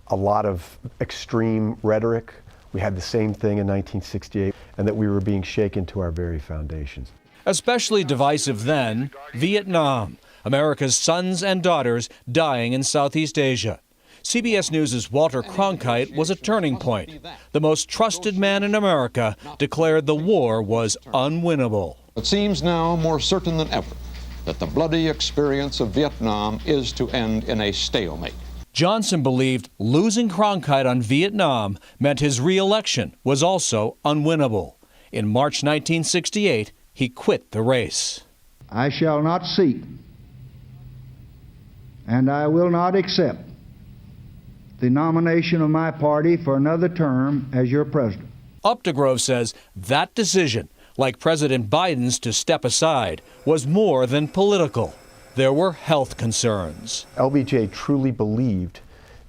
lot of extreme rhetoric. We had the same thing in 1968, and that we were being shaken to our very foundations. Especially divisive then, Vietnam, America's sons and daughters dying in Southeast Asia. CBS News' Walter Cronkite was a turning point. The most trusted man in America declared the war was unwinnable. It seems now more certain than ever that the bloody experience of Vietnam is to end in a stalemate. Johnson believed losing Cronkite on Vietnam meant his re-election was also unwinnable. In March 1968, he quit the race. I shall not seek, and I will not accept the nomination of my party for another term as your president. Updegrove says that decision, like President Biden's to step aside, was more than political. There were health concerns. LBJ truly believed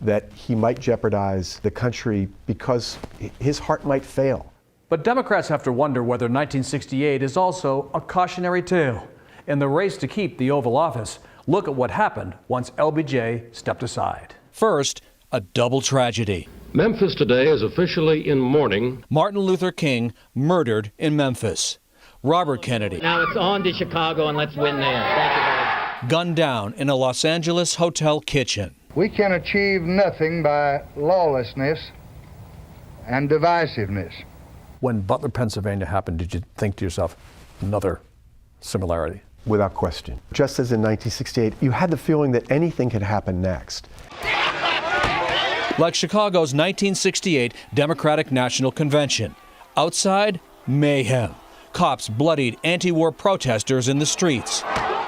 that he might jeopardize the country because his heart might fail. But Democrats have to wonder whether 1968 is also a cautionary tale. In the race to keep the Oval Office, look at what happened once LBJ stepped aside. First, a double tragedy. Memphis today is officially in mourning. Martin Luther King murdered in Memphis. Robert Kennedy. Now it's on to Chicago and let's win there. Thank you, guys. Gunned down in a Los Angeles hotel kitchen. We can achieve nothing by lawlessness and divisiveness. When Butler, Pennsylvania happened, did you think to yourself, another similarity? Without question. Just as in 1968, you had the feeling that anything could happen next. Like Chicago's 1968 Democratic National Convention. Outside, mayhem. Cops bloodied anti-war protesters in the streets.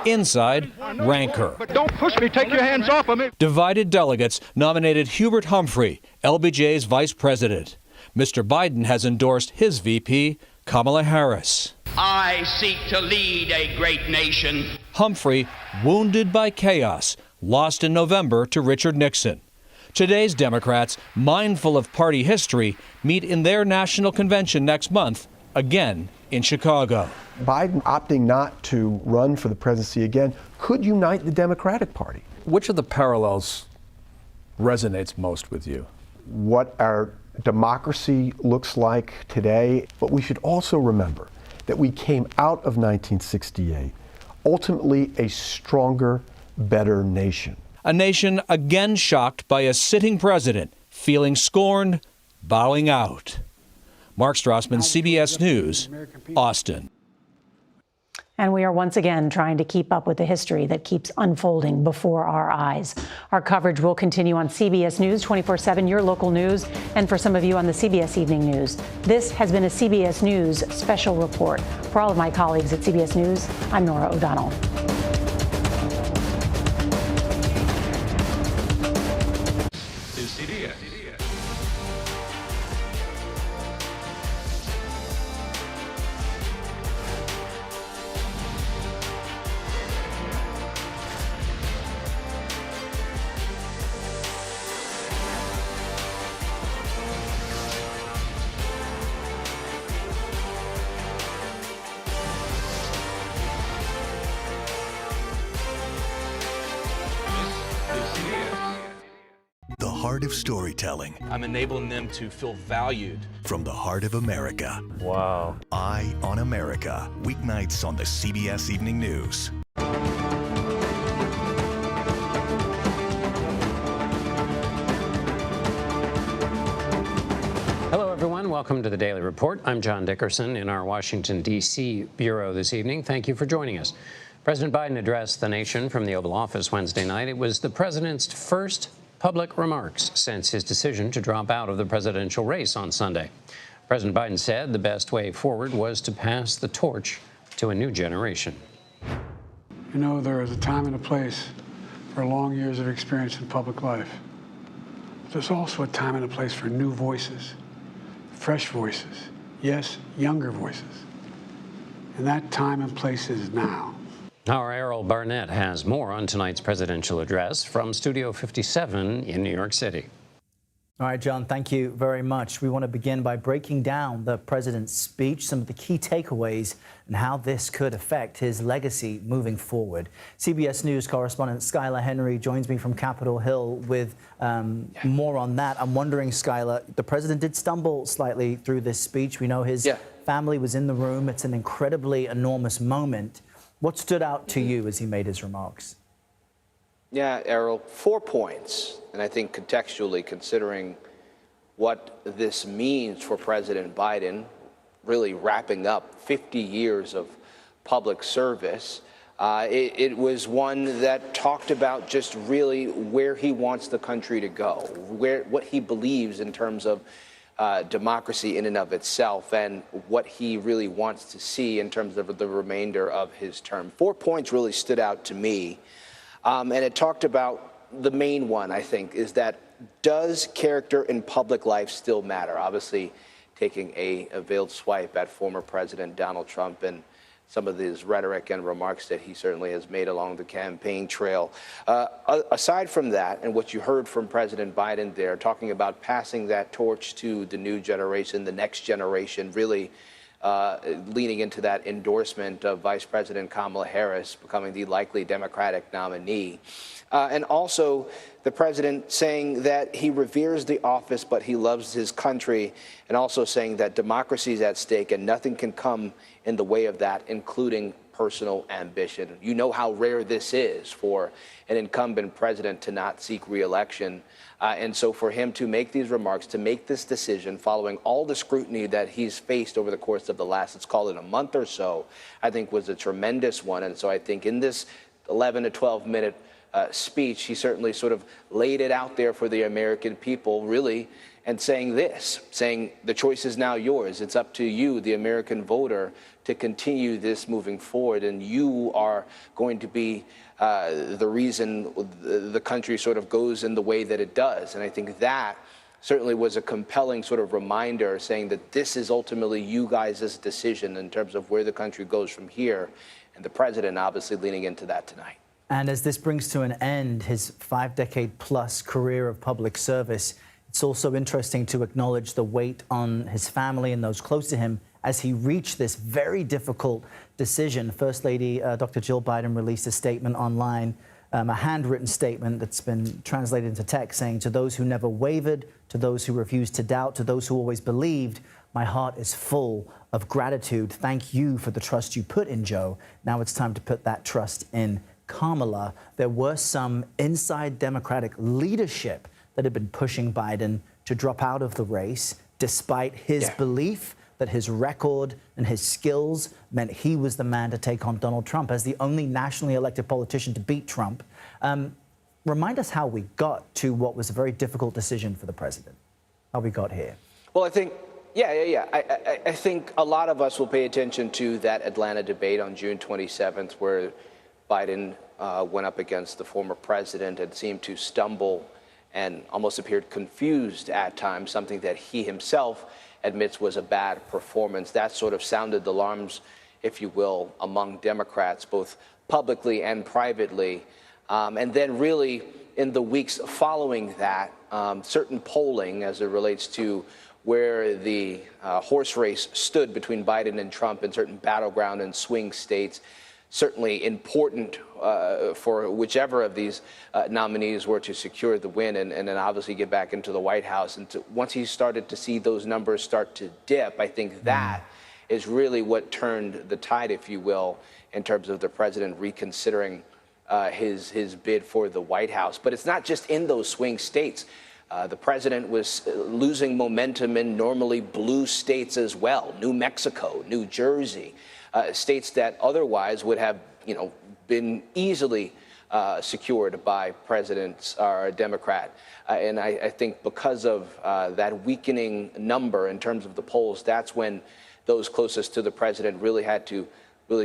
Inside, rancor. But don't push me, take your hands off of me. Divided delegates nominated Hubert Humphrey, LBJ's vice president. Mr. Biden has endorsed his VP, Kamala Harris. I seek to lead a great nation. Humphrey, wounded by chaos, lost in November to Richard Nixon. Today's Democrats, mindful of party history, meet in their national convention next month, again in Chicago. Biden opting not to run for the presidency again could unite the Democratic Party. Which of the parallels resonates most with you? What our democracy looks like today, but we should also remember that we came out of 1968 ultimately a stronger, better nation. A nation again shocked by a sitting president, feeling scorned, bowing out. Mark Strassman, CBS News, Austin. And we are once again trying to keep up with the history that keeps unfolding before our eyes. Our coverage will continue on CBS News 24/7, your local news, and for some of you on the CBS Evening News. This has been a CBS News special report. For all of my colleagues at CBS News, I'm Norah O'Donnell. The heart of storytelling. I'm enabling them to feel valued. From the heart of America. Wow. Eye on America. Weeknights on the CBS Evening News. Hello, everyone. Welcome to the Daily Report. I'm John Dickerson in our Washington, D.C. bureau this evening. Thank you for joining us. President Biden addressed the nation from the Oval Office Wednesday night. It was the president's first public remarks since his decision to drop out of the presidential race on Sunday. President Biden said the best way forward was to pass the torch to a new generation. You know, there is a time and a place for long years of experience in public life. But there's also a time and a place for new voices, fresh voices, yes, younger voices. And that time and place is now. Our Errol Barnett has more on tonight's presidential address from Studio 57 in New York City. All right, John, thank you very much. We want to begin by breaking down the president's speech, some of the key takeaways, and how this could affect his legacy moving forward. CBS News correspondent Skylar Henry joins me from Capitol Hill with more on that. I'm wondering, Skylar, the president did stumble slightly through this speech. We know his family was in the room. It's an incredibly enormous moment. What stood out to you as he made his remarks? Yeah, Errol, 4 points. And I think contextually, considering what this means for President Biden, really wrapping up 50 years of public service, it was one that talked about just really where he wants the country to go, what he believes in terms of democracy in and of itself, and what he really wants to see in terms of the remainder of his term. 4 points really stood out to me, and it talked about the main one, I think, is that does character in public life still matter? Obviously, taking a veiled swipe at former President Donald Trump and some of his rhetoric and remarks that he certainly has made along the campaign trail. Aside from that, and what you heard from President Biden there, talking about passing that torch to the new generation, the next generation, really leaning into that endorsement of Vice President Kamala Harris becoming the likely Democratic nominee. And also the president saying that he reveres the office, but he loves his country, and also saying that democracy is at stake and nothing can come in the way of that, including personal ambition. You know how rare this is for an incumbent president to not seek reelection. And so for him to make these remarks, to make this decision following all the scrutiny that he's faced over the course of the last, let's call it a month or so, I think was a tremendous one. And so I think in this 11 to 12 minute speech, he certainly sort of laid it out there for the American people, really, and saying the choice is now yours. It's up to you, the American voter, to continue this moving forward, and you are going to be the reason the country sort of goes in the way that it does. And I think that certainly was a compelling sort of reminder, saying that this is ultimately you guys' decision in terms of where the country goes from here, and the president obviously leaning into that tonight. And as this brings to an end his 5-decade-plus career of public service, it's also interesting to acknowledge the weight on his family and those close to him as he reached this very difficult decision. First Lady Dr. Jill Biden released a statement online, a handwritten statement that's been translated into text, saying, "To those who never wavered, to those who refused to doubt, to those who always believed, my heart is full of gratitude. Thank you for the trust you put in Joe. Now it's time to put that trust in Kamala." There were some inside Democratic leadership that had been pushing Biden to drop out of the race, despite his belief that his record and his skills meant he was the man to take on Donald Trump as the only nationally elected politician to beat Trump. Remind us how we got to what was a very difficult decision for the president, how we got here. Well, I think, I think a lot of us will pay attention to that Atlanta debate on June 27th, where Biden went up against the former president and seemed to stumble and almost appeared confused at times, something that he himself admits was a bad performance. That sort of sounded the alarms, if you will, among Democrats, both publicly and privately. And then really in the weeks following that, certain polling as it relates to where the horse race stood between Biden and Trump in certain battleground and swing states, certainly important for whichever of these nominees were to secure the win and then obviously get back into the White House. And once he started to see those numbers start to dip, I think that is really what turned the tide, if you will, in terms of the president reconsidering his bid for the White House. But it's not just in those swing states. The president was losing momentum in normally blue states as well, New Mexico, New Jersey, states that otherwise would have, been easily secured by presidents or a Democrat. And I think because of that weakening number in terms of the polls, that's when those closest to the president really had to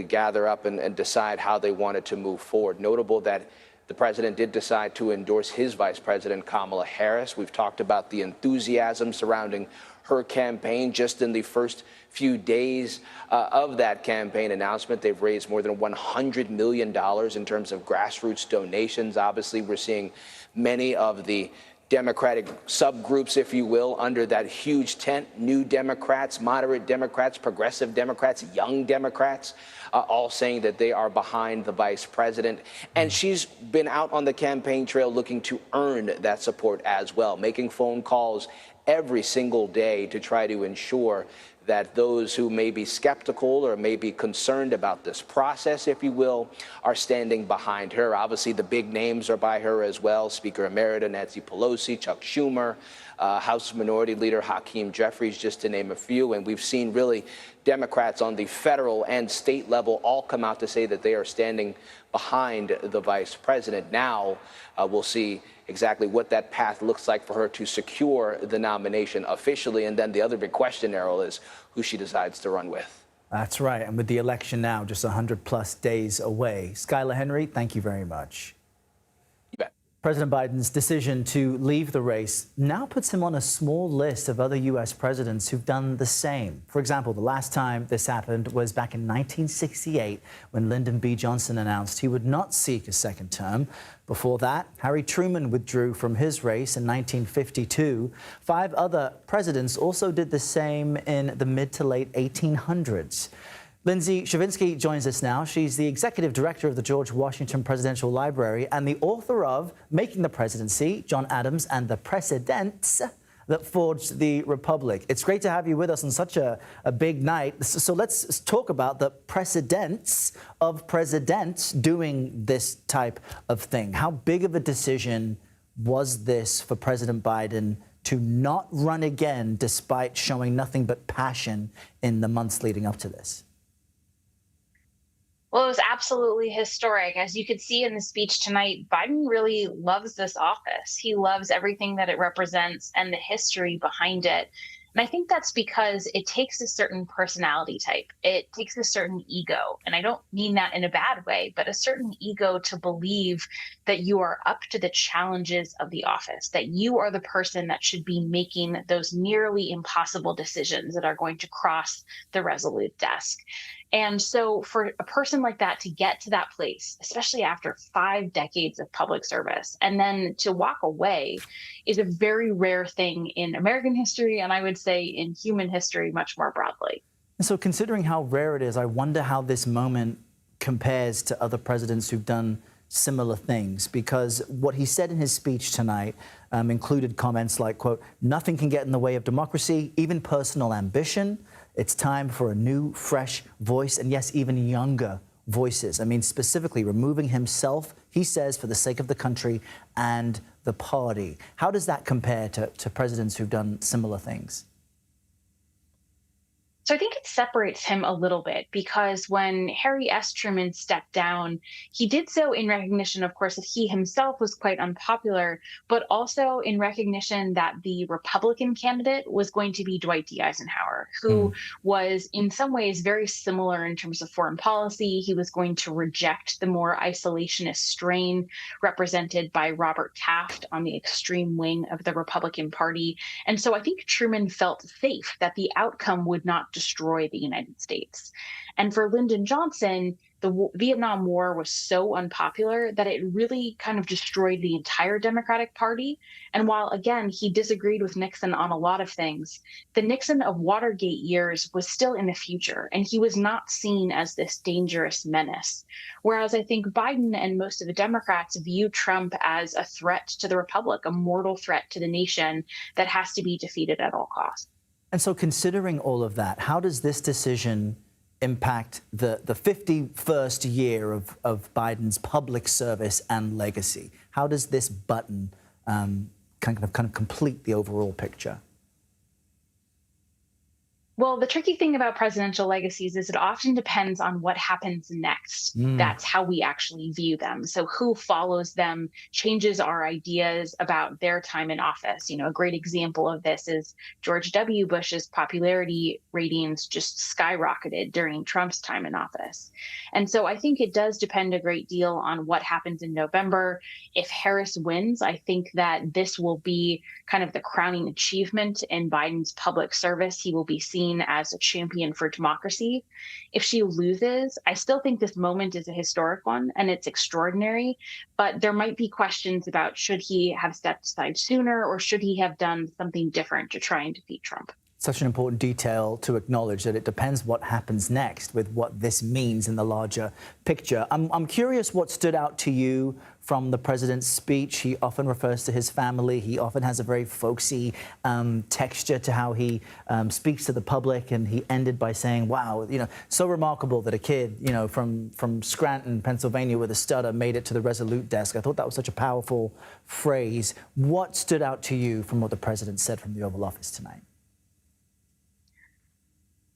gather up and decide how they wanted to move forward. Notable that the president did decide to endorse his Vice President Kamala Harris. We've talked about the enthusiasm surrounding her campaign. Just in the first few days of that campaign announcement, they've raised more than $100 million in terms of grassroots donations. Obviously, we're seeing many of the Democratic subgroups, if you will, under that huge tent, New Democrats, moderate Democrats, progressive Democrats, young Democrats, all saying that they are behind the vice president. And she's been out on the campaign trail looking to earn that support as well, making phone calls every single day to try to ensure that those who may be skeptical or may be concerned about this process, if you will, are standing behind her. Obviously, the big names are by her as well. Speaker Emerita Nancy Pelosi, Chuck Schumer, House Minority Leader Hakeem Jeffries, just to name a few. And we've seen really Democrats on the federal and state level all come out to say that they are standing behind the vice president. Now we'll see exactly what that path looks like for her to secure the nomination officially. And then the other big question, Errol, is who she decides to run with. That's right. And with the election now just 100+ days away. Skylar Henry, thank you very much. You bet. President Biden's decision to leave the race now puts him on a small list of other U.S. presidents who've done the same. For example, the last time this happened was back in 1968 when Lyndon B. Johnson announced he would not seek a second term. Before that, Harry Truman withdrew from his race in 1952. 5 other presidents also did the same in the mid to late 1800s. Lindsay Shavinsky joins us now. She's the executive director of the George Washington Presidential Library and the author of Making the Presidency, John Adams and the Precedents That Forged the Republic. It's great to have you with us on such a big night. So let's talk about the precedents of presidents doing this type of thing. How big of a decision was this for President Biden to not run again despite showing nothing but passion in the months leading up to this? Well, it was absolutely historic. As you could see in the speech tonight, Biden really loves this office. He loves everything that it represents and the history behind it. And I think that's because it takes a certain personality type. It takes a certain ego. And I don't mean that in a bad way, but a certain ego to believe that you are up to the challenges of the office, that you are the person that should be making those nearly impossible decisions that are going to cross the resolute desk. And so for a person like that to get to that place, especially after 5 decades of public service, and then to walk away is a very rare thing in American history, and I would say in human history much more broadly. And so considering how rare it is, I wonder how this moment compares to other presidents who've done similar things, because what he said in his speech tonight included comments like, quote, "Nothing can get in the way of democracy, even personal ambition. It's time for a new, fresh voice, and yes, even younger voices." I mean, specifically removing himself, he says, for the sake of the country and the party. How does that compare to presidents who've done similar things? So I think it separates him a little bit, because when Harry S. Truman stepped down, he did so in recognition, of course, that he himself was quite unpopular, but also in recognition that the Republican candidate was going to be Dwight D. Eisenhower, who was in some ways very similar in terms of foreign policy. He was going to reject the more isolationist strain represented by Robert Taft on the extreme wing of the Republican Party. And so I think Truman felt safe that the outcome would not destroy the United States. And for Lyndon Johnson, the Vietnam War was so unpopular that it really kind of destroyed the entire Democratic Party. And while, again, he disagreed with Nixon on a lot of things, the Nixon of Watergate years was still in the future, and he was not seen as this dangerous menace. Whereas I think Biden and most of the Democrats view Trump as a threat to the republic, a mortal threat to the nation that has to be defeated at all costs. And so considering all of that, how does this decision impact the 51st year of Biden's public service and legacy? How does this button kind of complete the overall picture? Well, the tricky thing about presidential legacies is it often depends on what happens next. That's how we actually view them. So who follows them changes our ideas about their time in office. You know, a great example of this is George W. Bush's popularity ratings just skyrocketed during Trump's time in office. And so I think it does depend a great deal on what happens in November. If Harris wins, I think that this will be kind of the crowning achievement in Biden's public service. He will be seen as a champion for democracy. If she loses, I still think this moment is a historic one and it's extraordinary, but there might be questions about should he have stepped aside sooner or should he have done something different to try and defeat Trump. Such an important detail to acknowledge, that it depends what happens next with what this means in the larger picture. I'm curious what stood out to you from the president's speech. He often refers to his family. He often has a very folksy texture to how he speaks to the public. And he ended by saying, wow, you know, so remarkable that a kid, you know, from Scranton, Pennsylvania with a stutter made it to the Resolute desk. I thought that was such a powerful phrase. What stood out to you from what the president said from the Oval Office tonight?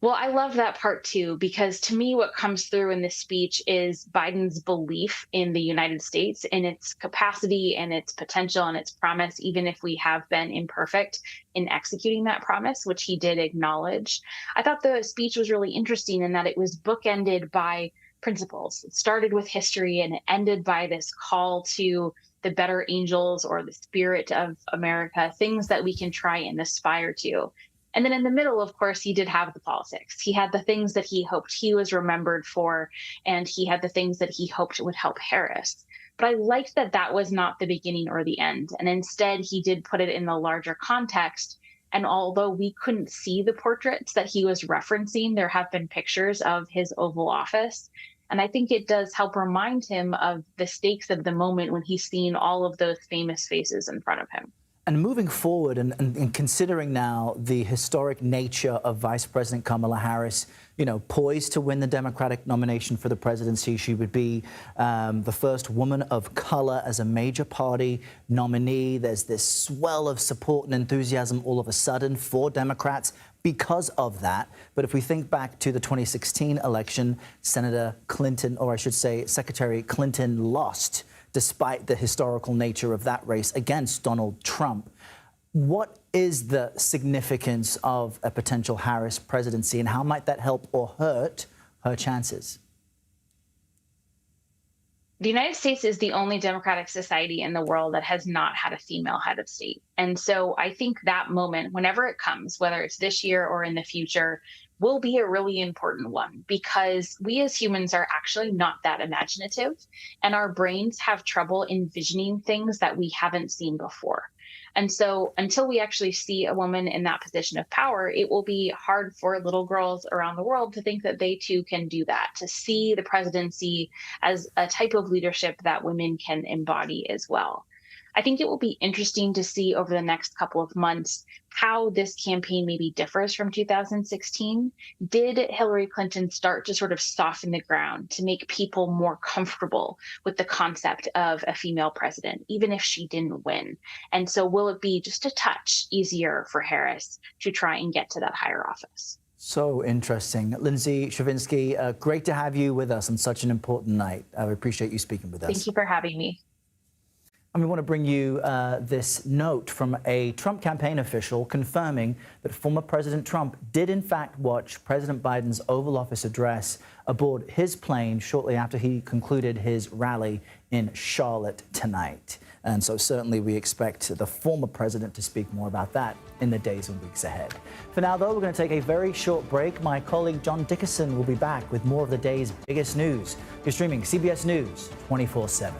Well, I love that part, too, because to me, what comes through in this speech is Biden's belief in the United States, in its capacity and its potential and its promise, even if we have been imperfect in executing that promise, which he did acknowledge. I thought the speech was really interesting in that it was bookended by principles. It started with history and it ended by this call to the better angels or the spirit of America, things that we can try and aspire to. And then in the middle, of course, he did have the politics. He had the things that he hoped he was remembered for, and he had the things that he hoped would help Harris. But I liked that that was not the beginning or the end. And instead, he did put it in the larger context. And although we couldn't see the portraits that he was referencing, there have been pictures of his Oval Office. And I think it does help remind him of the stakes of the moment when he's seen all of those famous faces in front of him. And moving forward and considering now the historic nature of Vice President Kamala Harris, you know, poised to win the Democratic nomination for the presidency, she would be the first woman of color as a major party nominee. There's this swell of support and enthusiasm all of a sudden for Democrats because of that. But if we think back to the 2016 election, Senator Clinton, or I should say Secretary Clinton, lost despite the historical nature of that race against Donald Trump. What is the significance of a potential Harris presidency, and how might that help or hurt her chances? The United States is the only democratic society in the world that has not had a female head of state. And so I think that moment, whenever it comes, whether it's this year or in the future, will be a really important one, because we as humans are actually not that imaginative, and our brains have trouble envisioning things that we haven't seen before. And so until we actually see a woman in that position of power, it will be hard for little girls around the world to think that they too can do that, to see the presidency as a type of leadership that women can embody as well. I think it will be interesting to see over the next couple of months how this campaign maybe differs from 2016. Did Hillary Clinton start to sort of soften the ground to make people more comfortable with the concept of a female president, even if she didn't win? And so will it be just a touch easier for Harris to try and get to that higher office? So interesting. Lindsay Stravinsky, great to have you with us on such an important night. I appreciate you speaking with us. Thank you for having me. And we want to bring you this note from a Trump campaign official confirming that former President Trump did in fact watch President Biden's Oval Office address aboard his plane shortly after he concluded his rally in Charlotte tonight. And so certainly we expect the former president to speak more about that in the days and weeks ahead. For now, though, we're going to take a very short break. My colleague John Dickerson will be back with more of the day's biggest news. You're streaming CBS News 24/7.